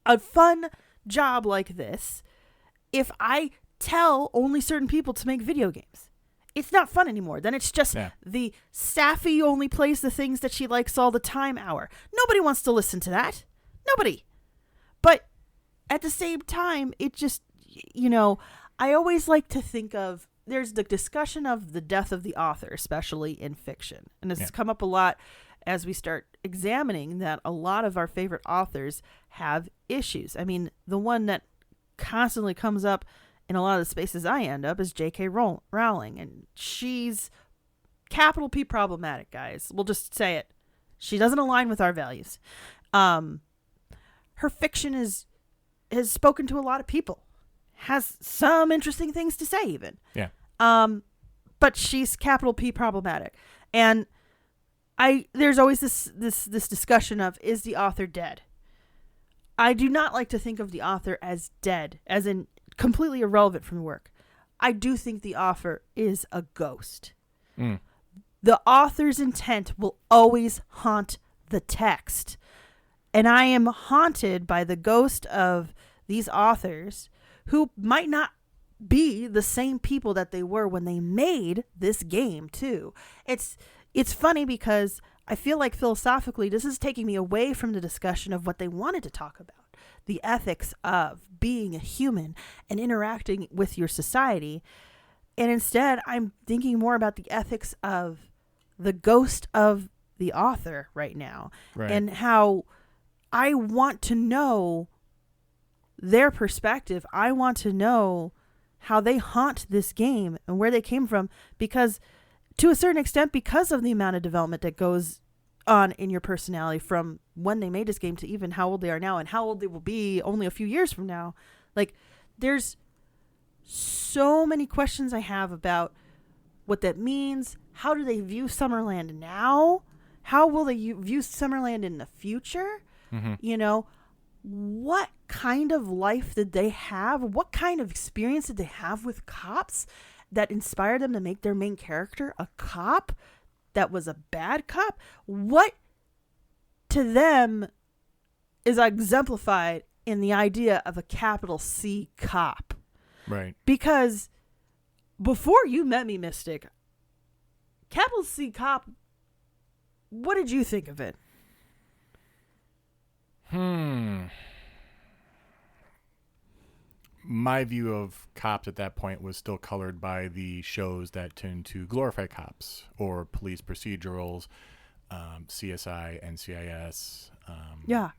Speaker 1: a fun job like this if I tell only certain people to make video games. It's not fun anymore. Then it's just the Safi only plays the things that she likes all the time hour. Nobody wants to listen to that. Nobody. But at the same time, it just, you know, I always like to think of, there's the discussion of the death of the author, especially in fiction. And it's come up a lot as we start examining that a lot of our favorite authors have issues. I mean, the one that constantly comes up in a lot of the spaces I end up is J.K. Rowling. And she's capital P problematic, guys. We'll just say it. She doesn't align with our values. Her fiction has spoken to a lot of people. Has some interesting things to say even.
Speaker 2: Yeah.
Speaker 1: But she's capital P problematic. And there's always this discussion of, is the author dead? I do not like to think of the author as dead, as in completely irrelevant from the work. I do think the author is a ghost. The author's intent will always haunt the text. And I am haunted by the ghost of these authors who might not be the same people that they were when they made this game too. It's funny because I feel like philosophically this is taking me away from the discussion of what they wanted to talk about. The ethics of being a human and interacting with your society. And instead, I'm thinking more about the ethics of the ghost of the author right now.
Speaker 2: Right.
Speaker 1: And how I want to know their perspective. I want to know how they haunt this game and where they came from, because to a certain extent, because of the amount of development that goes on in your personality from when they made this game to even how old they are now and how old they will be only a few years from now. Like, there's so many questions I have about what that means. How do they view Summerland now? How will they view Summerland in the future?
Speaker 2: Mm-hmm.
Speaker 1: You know, what kind of life did they have? What kind of experience did they have with cops that inspired them to make their main character a cop that was a bad cop? What to them is exemplified in the idea of a capital C cop?
Speaker 2: Right.
Speaker 1: Because before you met me, Mystic, capital C cop, what did you think of it?
Speaker 2: My view of cops at that point was still colored by the shows that tend to glorify cops or police procedurals, CSI, NCIS.
Speaker 1: Yeah.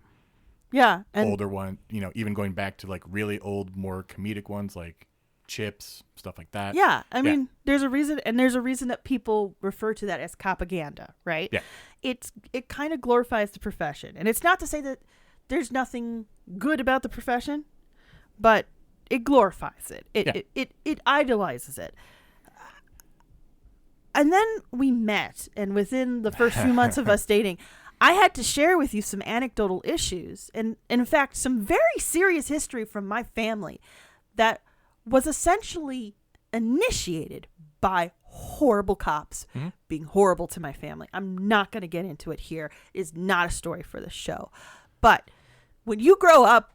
Speaker 1: Yeah. And
Speaker 2: older one, even going back to like really old, more comedic ones like Chips, stuff like that.
Speaker 1: yeah, I mean, there's a reason, and there's a reason that people refer to that as propaganda, right?
Speaker 2: Yeah.
Speaker 1: It kind of glorifies the profession. And it's not to say that there's nothing good about the profession, but it glorifies it. It idolizes it. And then we met, and within the first few months of us dating, I had to share with you some anecdotal issues and, in fact, some very serious history from my family that was essentially initiated by horrible cops being horrible to my family. I'm not going to get into it here. It is not a story for the show. But when you grow up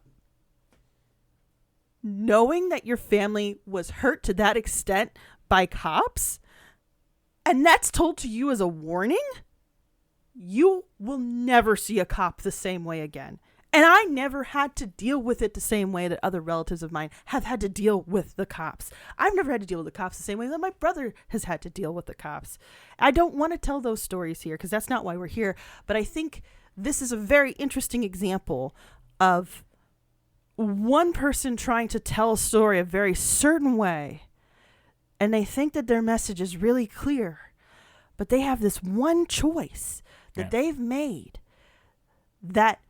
Speaker 1: knowing that your family was hurt to that extent by cops, and that's told to you as a warning, you will never see a cop the same way again. And I never had to deal with it the same way that other relatives of mine have had to deal with the cops. I've never had to deal with the cops the same way that my brother has had to deal with the cops. I don't want to tell those stories here because that's not why we're here. But I think this is a very interesting example of one person trying to tell a story a very certain way. And they think that their message is really clear. But they have this one choice that they've made that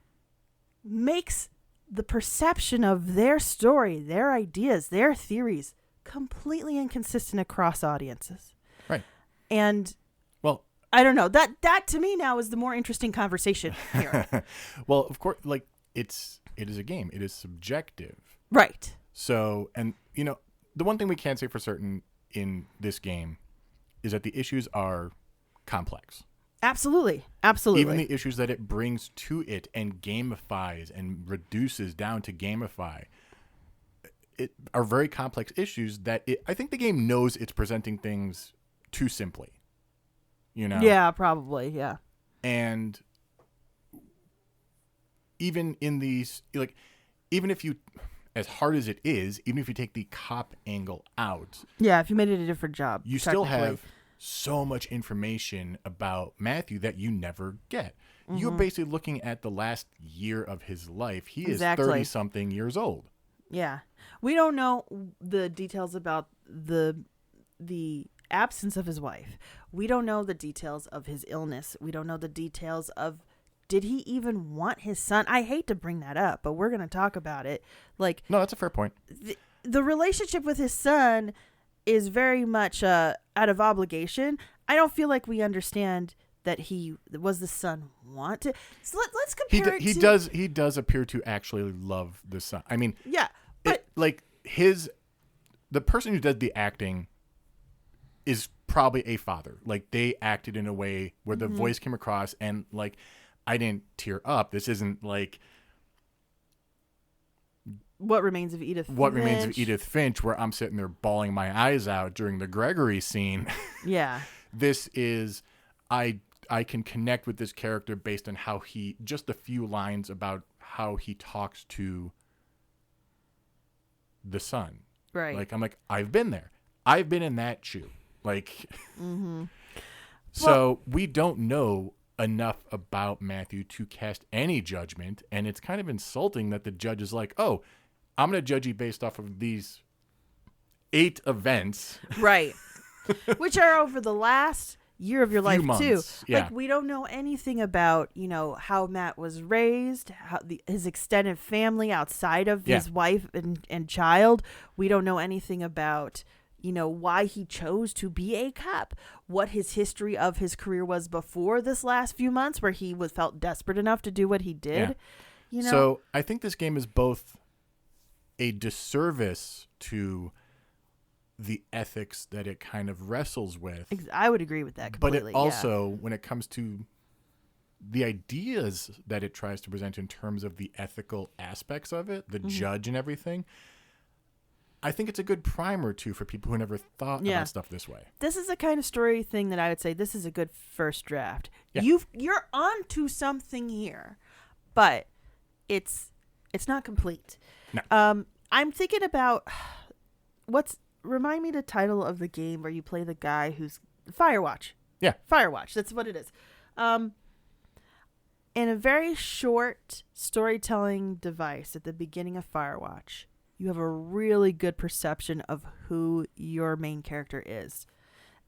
Speaker 1: makes the perception of their story, their ideas, their theories completely inconsistent across audiences.
Speaker 2: Right.
Speaker 1: And
Speaker 2: well,
Speaker 1: I don't know, that to me now is the more interesting conversation here.
Speaker 2: Well, of course, like it is a game. It is subjective.
Speaker 1: Right.
Speaker 2: So, and the one thing we can say for certain in this game is that the issues are complex.
Speaker 1: Absolutely. Absolutely.
Speaker 2: Even the issues that it brings to it and gamifies and reduces down to gamify it are very complex issues that I think the game knows it's presenting things too simply.
Speaker 1: Yeah, probably. Yeah.
Speaker 2: And even in these, like, even if you, as hard as it is, even if you take the cop angle out.
Speaker 1: Yeah, if you made it a different job.
Speaker 2: You still have so much information about Matthew that you never get. Mm-hmm. You're basically looking at the last year of his life. He is 30-something years old.
Speaker 1: Yeah. We don't know the details about the absence of his wife. We don't know the details of his illness. We don't know the details of, did he even want his son? I hate to bring that up, but we're going to talk about it. Like,
Speaker 2: no, that's a fair point.
Speaker 1: The relationship with his son is very much out of obligation. I don't feel like we understand that was the son wanted. So let's compare
Speaker 2: He does appear to actually love the son. I mean,
Speaker 1: yeah, but
Speaker 2: the person who does the acting is probably a father. Like, they acted in a way where the voice came across, and like, I didn't tear up. This isn't like
Speaker 1: What Remains of Edith
Speaker 2: Finch, where I'm sitting there bawling my eyes out during the Gregory scene.
Speaker 1: Yeah.
Speaker 2: This is, I can connect with this character based on how just a few lines about how he talks to the son.
Speaker 1: Right.
Speaker 2: Like, I'm like, I've been there. I've been in that shoe. Like, so we don't know enough about Matthew to cast any judgment. And it's kind of insulting that the judge is like, oh, I'm going to judge you based off of these 8 events.
Speaker 1: Right. Which are over the last year of your
Speaker 2: Few
Speaker 1: life too.
Speaker 2: months, yeah.
Speaker 1: Like we don't know anything about, how Matt was raised, how his extended family outside of
Speaker 2: Yeah.
Speaker 1: his wife and child. We don't know anything about, why he chose to be a cop, what his history of his career was before this last few months where he felt desperate enough to do what he did.
Speaker 2: So I think this game is both a disservice to the ethics that it kind of wrestles with,
Speaker 1: I would agree with that completely.
Speaker 2: but it also, when it comes to the ideas that it tries to present in terms of the ethical aspects of it, the judge and everything, I think it's a good primer too for people who never thought about stuff this way.
Speaker 1: This is the kind of story thing that I would say this is a good first draft.
Speaker 2: Yeah.
Speaker 1: You're onto something here, but it's not complete.
Speaker 2: No.
Speaker 1: I'm thinking about remind me the title of the game where you play the guy who's Firewatch.
Speaker 2: Yeah.
Speaker 1: Firewatch. That's what it is. In a very short storytelling device at the beginning of Firewatch, you have a really good perception of who your main character is.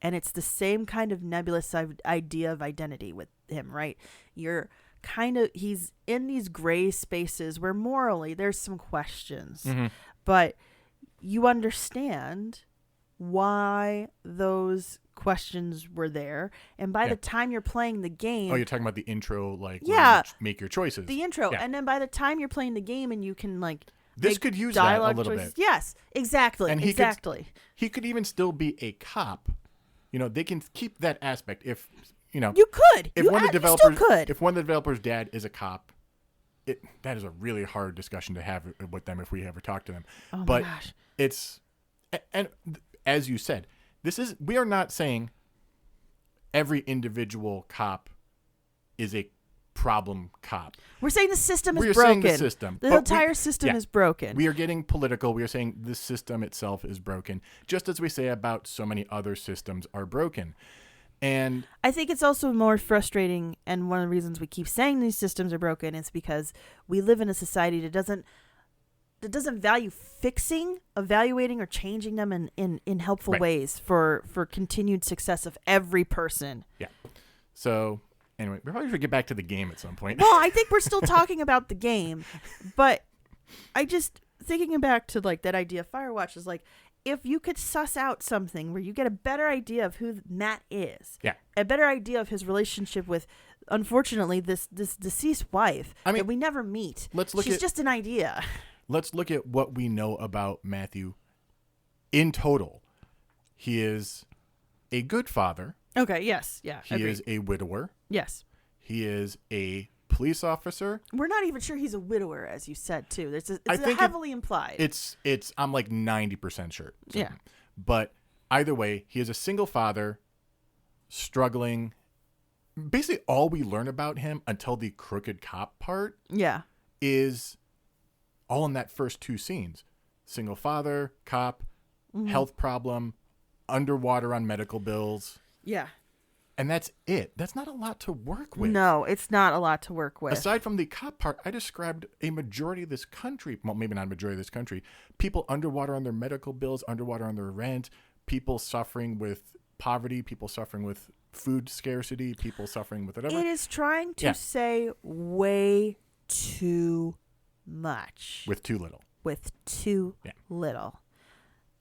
Speaker 1: And it's the same kind of nebulous idea of identity with him, right? He's in these gray spaces where morally there's some questions, but you understand why those questions were there. And by the time you're playing the game...
Speaker 2: Oh, you're talking about the intro, like,
Speaker 1: yeah,
Speaker 2: where you make your choices.
Speaker 1: The intro.
Speaker 2: Yeah.
Speaker 1: And then by the time you're playing the game and you can, like...
Speaker 2: This could use that a little bit.
Speaker 1: Yes, exactly.
Speaker 2: And
Speaker 1: exactly.
Speaker 2: He could even still be a cop. They can keep that aspect if,
Speaker 1: You could.
Speaker 2: If
Speaker 1: you
Speaker 2: one of the
Speaker 1: still
Speaker 2: developers,
Speaker 1: could.
Speaker 2: if one of the developers' dad is a cop, that is a really hard discussion to have with them if we ever talk to them.
Speaker 1: Oh
Speaker 2: but
Speaker 1: my gosh.
Speaker 2: it's, and as you said, we are not saying every individual cop is a problem cop.
Speaker 1: We're saying the system is
Speaker 2: We're
Speaker 1: broken.
Speaker 2: saying the system.
Speaker 1: The entire system is broken.
Speaker 2: We are getting political. We are saying the system itself is broken, just as we say about so many other systems are broken. And
Speaker 1: I think it's also more frustrating, and one of the reasons we keep saying these systems are broken is because we live in a society that doesn't value fixing, evaluating, or changing them in helpful ways for continued success of every person.
Speaker 2: Yeah. So anyway, we probably should get back to the game at some point.
Speaker 1: Well, I think we're still talking about the game, but I just thinking back to like that idea of Firewatch is like, if you could suss out something where you get a better idea of who Matt is, a better idea of his relationship with, unfortunately, this deceased wife that we never meet. She's just an idea.
Speaker 2: Let's look at what we know about Matthew in total. He is a good father.
Speaker 1: Okay, yes, yeah.
Speaker 2: He is a widower.
Speaker 1: Yes.
Speaker 2: He is a police officer.
Speaker 1: We're not even sure he's a widower, as you said, too. It's heavily implied.
Speaker 2: I'm like 90% sure. So.
Speaker 1: Yeah.
Speaker 2: But either way, he is a single father, struggling. Basically, all we learn about him until the crooked cop part is all in that first two scenes. Single father, cop, health problem, underwater on medical bills.
Speaker 1: Yeah.
Speaker 2: And that's it. That's not a lot to work with.
Speaker 1: No, it's not a lot to work with.
Speaker 2: Aside from the cop part, I described a majority of this country, well, maybe not a majority of this country, people underwater on their medical bills, underwater on their rent, people suffering with poverty, people suffering with food scarcity, people suffering with whatever.
Speaker 1: It is trying to say way too much.
Speaker 2: With too little.
Speaker 1: With too little.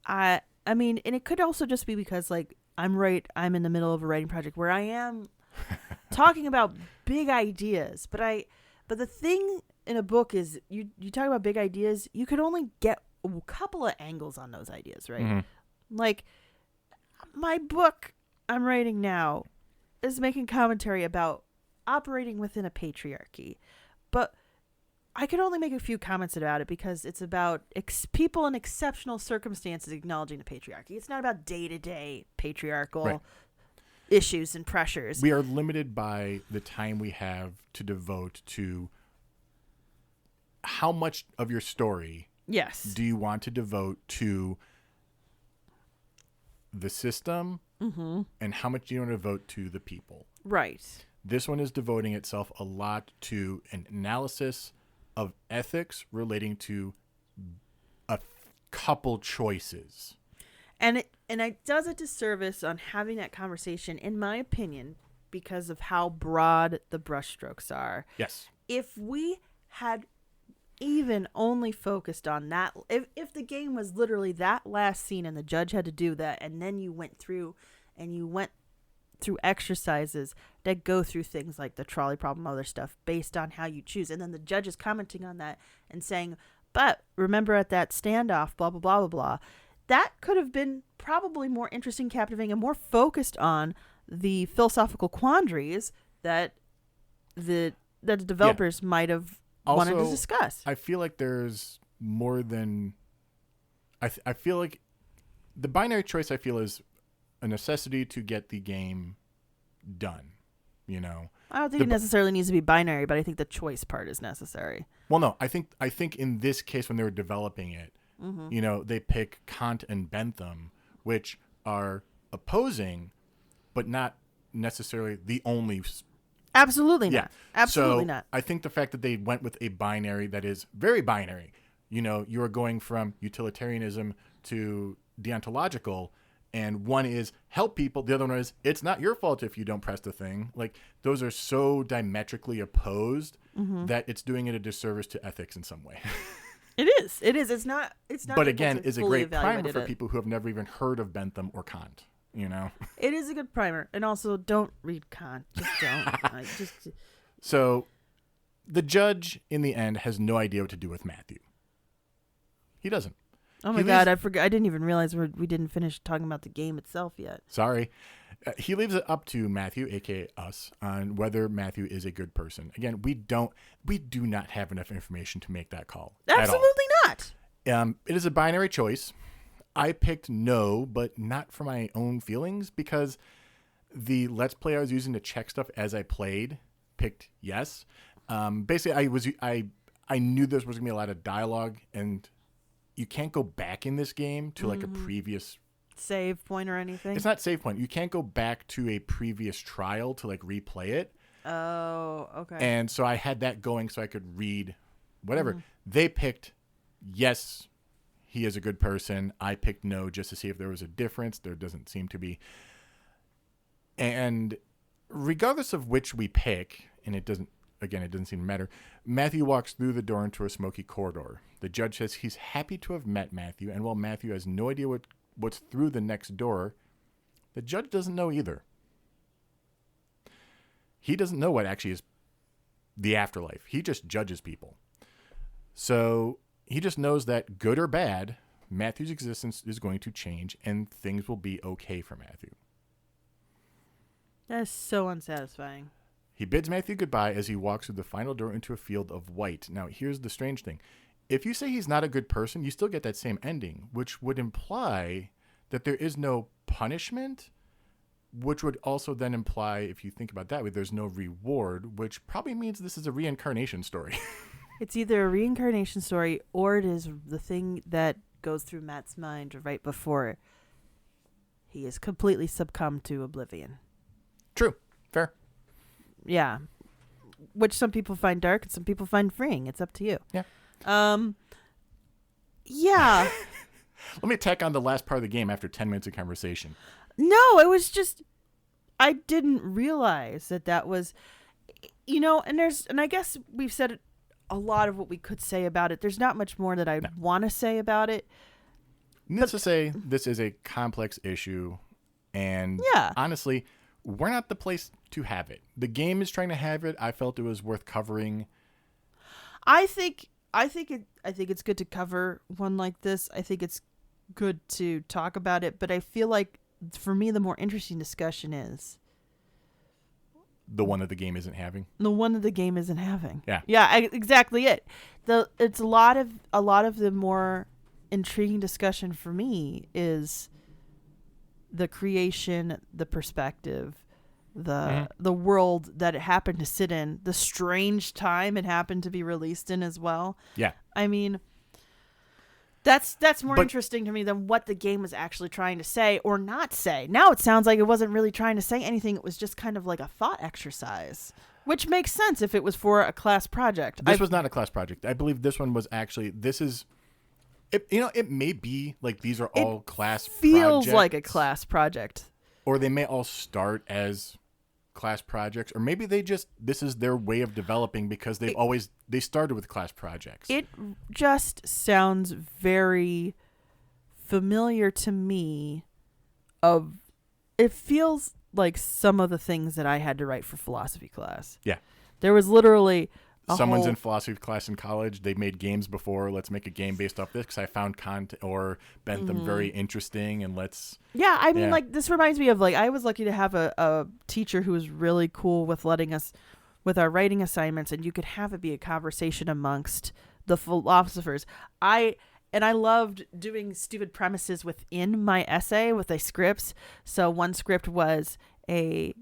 Speaker 1: I mean, and it could also just be because, like, I'm in the middle of a writing project where I am talking about big ideas, but the thing in a book is you talk about big ideas, you could only get a couple of angles on those ideas, right?
Speaker 2: Mm-hmm.
Speaker 1: Like my book I'm writing now is making commentary about operating within a patriarchy, but I can only make a few comments about it because it's about people in exceptional circumstances acknowledging the patriarchy. It's not about day-to-day patriarchal issues and pressures.
Speaker 2: We are limited by the time we have to devote to how much of your story do you want to devote to the system and how much do you want to devote to the people.
Speaker 1: Right.
Speaker 2: This one is devoting itself a lot to an analysis of ethics relating to a couple choices.
Speaker 1: And it does a disservice on having that conversation, in my opinion, because of how broad the brushstrokes are.
Speaker 2: Yes.
Speaker 1: If we had even only focused on that, if the game was literally that last scene and the judge had to do that, and then you went through exercises that go through things like the trolley problem, other stuff based on how you choose, and then the judge is commenting on that and saying, but remember at that standoff, blah blah blah blah blah, that could have been probably more interesting, captivating, and more focused on the philosophical quandaries that the developers might have wanted to discuss.
Speaker 2: I feel like there's more than I feel like the binary choice I feel is a necessity to get the game done, you know.
Speaker 1: I don't think it necessarily needs to be binary, but I think the choice part is necessary.
Speaker 2: Well, no, I think in this case when they were developing it, you know, they pick Kant and Bentham, which are opposing, but not necessarily the only.
Speaker 1: Absolutely not. Absolutely
Speaker 2: so
Speaker 1: not.
Speaker 2: I think the fact that they went with a binary that is very binary, you know, you are going from utilitarianism to deontological, and one is help people, the other one is it's not your fault if you don't press the thing. Like, those are so diametrically opposed that it's doing it a disservice to ethics in some way.
Speaker 1: It is. It's not.
Speaker 2: But again, is a great primer for people who have never even heard of Bentham or Kant. You know,
Speaker 1: it is a good primer, and also don't read Kant. Just don't.
Speaker 2: So, the judge in the end has no idea what to do with Matthew. He doesn't.
Speaker 1: Oh my God, I forgot. I didn't even realize we didn't finish talking about the game itself yet.
Speaker 2: Sorry. He leaves it up to Matthew, aka us, on whether Matthew is a good person. Again, we do not have enough information to make that call.
Speaker 1: Absolutely not.
Speaker 2: It is a binary choice. I picked no, but not for my own feelings, because the Let's Play I was using to check stuff as I played picked yes. Basically, I knew there was going to be a lot of dialogue, and you can't go back in this game to like a previous
Speaker 1: save point or anything.
Speaker 2: It's not save point. You can't go back to a previous trial to like replay it.
Speaker 1: Oh, okay.
Speaker 2: And so I had that going so I could read whatever. They picked yes, he is a good person. I picked no just to see if there was a difference. There doesn't seem to be. And regardless of which we pick, and it doesn't seem to matter, Matthew walks through the door into a smoky corridor. The judge says he's happy to have met Matthew, and while Matthew has no idea what's through the next door, the judge doesn't know either. He doesn't know what actually is the afterlife. He just judges people. So he just knows that, good or bad, Matthew's existence is going to change and things will be okay for Matthew.
Speaker 1: That is so unsatisfying.
Speaker 2: He bids Matthew goodbye as he walks through the final door into a field of white. Now, here's the strange thing. If you say he's not a good person, you still get that same ending, which would imply that there is no punishment, which would also then imply, if you think about that way, there's no reward, which probably means this is a reincarnation story.
Speaker 1: It's either a reincarnation story or it is the thing that goes through Matt's mind right before he is completely succumbed to oblivion.
Speaker 2: True. Fair.
Speaker 1: Yeah. Which some people find dark and some people find freeing. It's up to you.
Speaker 2: Yeah.
Speaker 1: Yeah.
Speaker 2: Let me tack on the last part of the game after 10 minutes of conversation.
Speaker 1: No, it was just, I didn't realize that was, you know, and I guess we've said a lot of what we could say about it. There's not much more that I want to say about it.
Speaker 2: Needless to say, this is a complex issue, and honestly, we're not the place to have it. The game is trying to have it. I felt it was worth covering.
Speaker 1: I think it's good to cover one like this. I think it's good to talk about it, but I feel like for me the more interesting discussion is
Speaker 2: the one that the game isn't having.
Speaker 1: The one that the game isn't having.
Speaker 2: Yeah.
Speaker 1: Yeah, exactly it. It's a lot of the more intriguing discussion for me is the creation, the perspective, the world that it happened to sit in, the strange time it happened to be released in as well.
Speaker 2: Yeah.
Speaker 1: I mean, that's more interesting to me than what the game was actually trying to say or not say. Now it sounds like it wasn't really trying to say anything. It was just kind of like a thought exercise, which makes sense if it was for a class project.
Speaker 2: This was not a class project. I believe this one was actually, It may be like these are all class
Speaker 1: Feels
Speaker 2: projects,
Speaker 1: like a class project.
Speaker 2: or they may all start as class projects, or maybe this is their way of developing because they started with class projects.
Speaker 1: It just sounds very familiar to me. It feels like some of the things that I had to write for philosophy class.
Speaker 2: Yeah.
Speaker 1: There was literally
Speaker 2: Someone's in philosophy class in college. They made games before. Let's make a game based off this because I found content or Bentham very interesting, and let's.
Speaker 1: Yeah, I mean, like, this reminds me of, like, I was lucky to have a teacher who was really cool with letting us, with our writing assignments, and you could have it be a conversation amongst the philosophers. I loved doing stupid premises within my essay with the scripts. So one script was it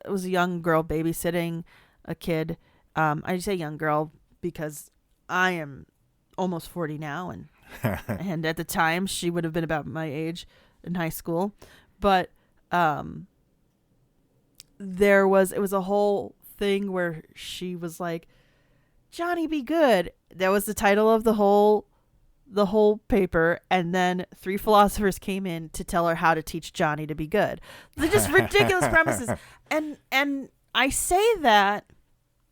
Speaker 1: was a young girl babysitting a kid. I say young girl because I am almost 40 now, and and at the time she would have been about my age in high school. But it was a whole thing where she was like, "Johnny, be good." That was the title of the whole paper, and then 3 philosophers came in to tell her how to teach Johnny to be good. They're just ridiculous premises. And I say that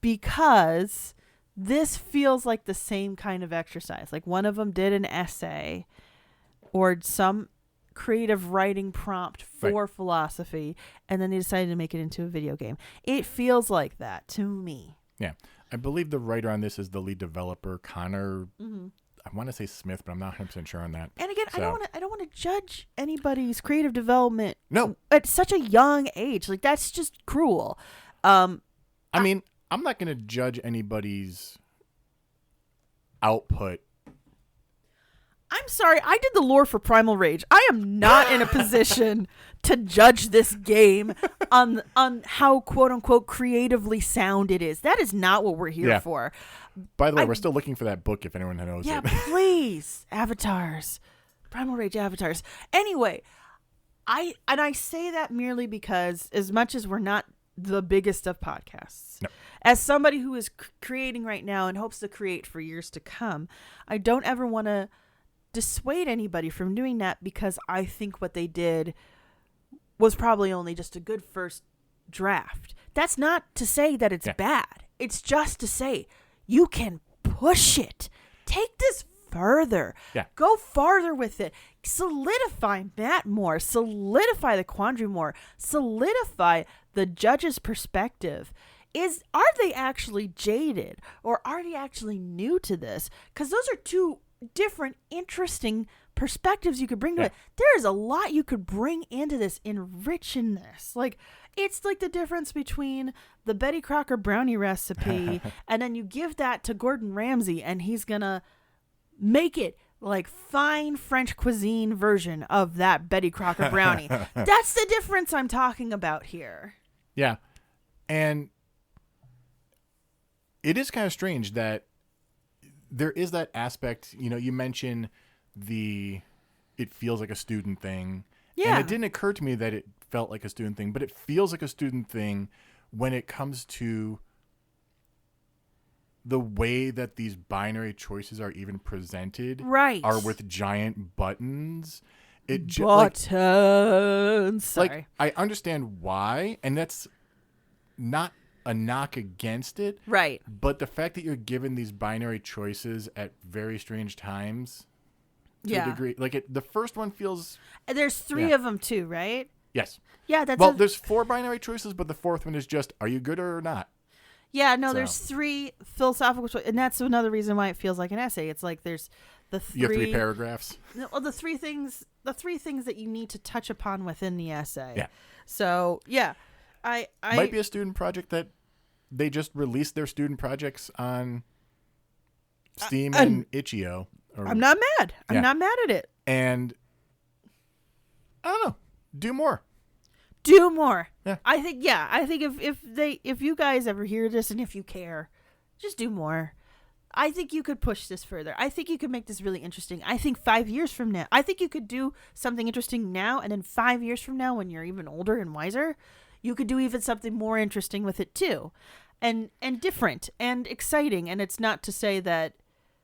Speaker 1: because this feels like the same kind of exercise. Like, one of them did an essay or some creative writing prompt for philosophy, and then they decided to make it into a video game. It feels like that to me.
Speaker 2: Yeah. I believe the writer on this is the lead developer, Connor. I want to say Smith, but I'm not 100% sure on that.
Speaker 1: And again, I don't want to judge anybody's creative development.
Speaker 2: No.
Speaker 1: At such a young age. Like, that's just cruel.
Speaker 2: I mean, I'm not going to judge anybody's output.
Speaker 1: I'm sorry. I did the lore for Primal Rage. I am not in a position to judge this game on how quote unquote creatively sound it is. That is not what we're here for.
Speaker 2: By the way, we're still looking for that book if anyone knows it.
Speaker 1: Yeah, please. Avatars. Primal Rage Avatars. Anyway, I say that merely because as much as we're not the biggest of podcasts, as somebody who is creating right now and hopes to create for years to come, I don't ever want to dissuade anybody from doing that, because I think what they did was probably only just a good first draft. That's not to say that it's bad. It's just to say you can push it. Take this further. Yeah. Go farther with it. Solidify Matt more. Solidify the quandary more. Solidify the judge's perspective. Are they actually jaded, or are they actually new to this? Because those are two different, interesting perspectives you could bring to it. There is a lot you could bring into this, enriching this. Like, it's like the difference between the Betty Crocker brownie recipe and then you give that to Gordon Ramsay and he's gonna make it like fine French cuisine version of that Betty Crocker brownie. That's the difference I'm talking about here.
Speaker 2: Yeah. And it is kind of strange that there is that aspect, you mentioned it feels like a student thing. Yeah. And it didn't occur to me that it felt like a student thing, but it feels like a student thing when it comes to the way that these binary choices are even presented.
Speaker 1: Right.
Speaker 2: Are with giant buttons.
Speaker 1: Buttons. Sorry.
Speaker 2: Like, I understand why, and that's not a knock against it.
Speaker 1: Right.
Speaker 2: But the fact that you're given these binary choices at very strange times to a degree. Like, the first one feels...
Speaker 1: There's 3 of them too, right?
Speaker 2: Yes.
Speaker 1: Yeah, that's...
Speaker 2: Well, there's 4 binary choices, but the 4th one is just, are you good or not?
Speaker 1: Yeah, no, there's 3 philosophical choices, and that's another reason why it feels like an essay. It's like there's the 3...
Speaker 2: You have 3 paragraphs?
Speaker 1: Well, the 3 things that you need to touch upon within the essay.
Speaker 2: Yeah.
Speaker 1: So, yeah. I
Speaker 2: might be a student project that they just released their student projects on Steam and Itch.io.
Speaker 1: I'm not mad. I'm not mad at it.
Speaker 2: And I don't know. Do more.
Speaker 1: Do more.
Speaker 2: Yeah.
Speaker 1: I think if you guys ever hear this and if you care, just do more. I think you could push this further. I think you could make this really interesting. I think 5 years from now, I think you could do something interesting now, and then 5 years from now, when you're even older and wiser, you could do even something more interesting with it too. And different and exciting. And it's not to say that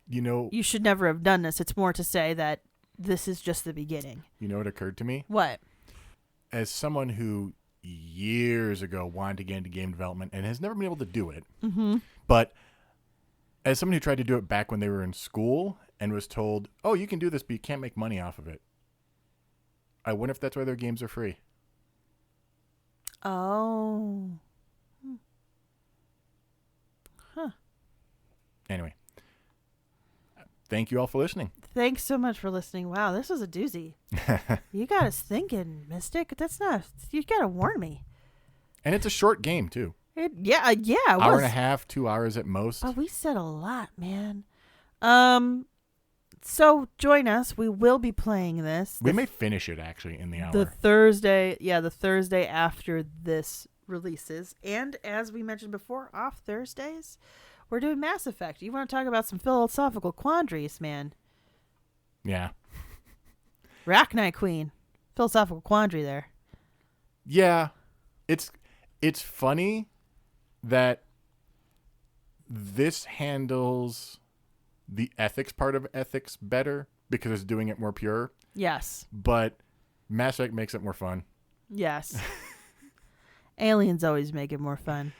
Speaker 1: you should never have done this. It's more to say that this is just the beginning.
Speaker 2: You know what occurred to me?
Speaker 1: What?
Speaker 2: As someone who years ago wanted to get into game development and has never been able to do it, but as someone who tried to do it back when they were in school and was told, oh, you can do this, but you can't make money off of it. I wonder if that's why their games are free.
Speaker 1: Oh. Huh.
Speaker 2: Anyway. Thank you all for listening.
Speaker 1: Thanks so much for listening. Wow, this was a doozy. You got us thinking, Mystic. That's not... You got to warn me.
Speaker 2: And it's a short game, too.
Speaker 1: Yeah, it
Speaker 2: Hour
Speaker 1: was.
Speaker 2: and a half, 2 hours at most.
Speaker 1: But we said a lot, man. So join us. We will be playing this.
Speaker 2: We may finish it, actually, in the hour.
Speaker 1: The Thursday after this releases. And as we mentioned before, off Thursdays, we're doing Mass Effect. You want to talk about some philosophical quandaries, man.
Speaker 2: Yeah.
Speaker 1: Rachni Queen. Philosophical quandary there.
Speaker 2: Yeah. It's funny that this handles the ethics part of ethics better because it's doing it more pure. Yes. But Mass Effect makes it more fun.
Speaker 1: Yes. Aliens always make it more fun.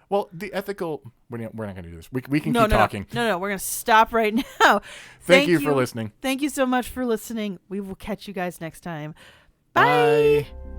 Speaker 2: Well, the ethical... We're not going to do this. We can keep talking.
Speaker 1: No. We're going to stop right now.
Speaker 2: Thank you for listening.
Speaker 1: Thank you so much for listening. We will catch you guys next time. Bye.
Speaker 2: Bye.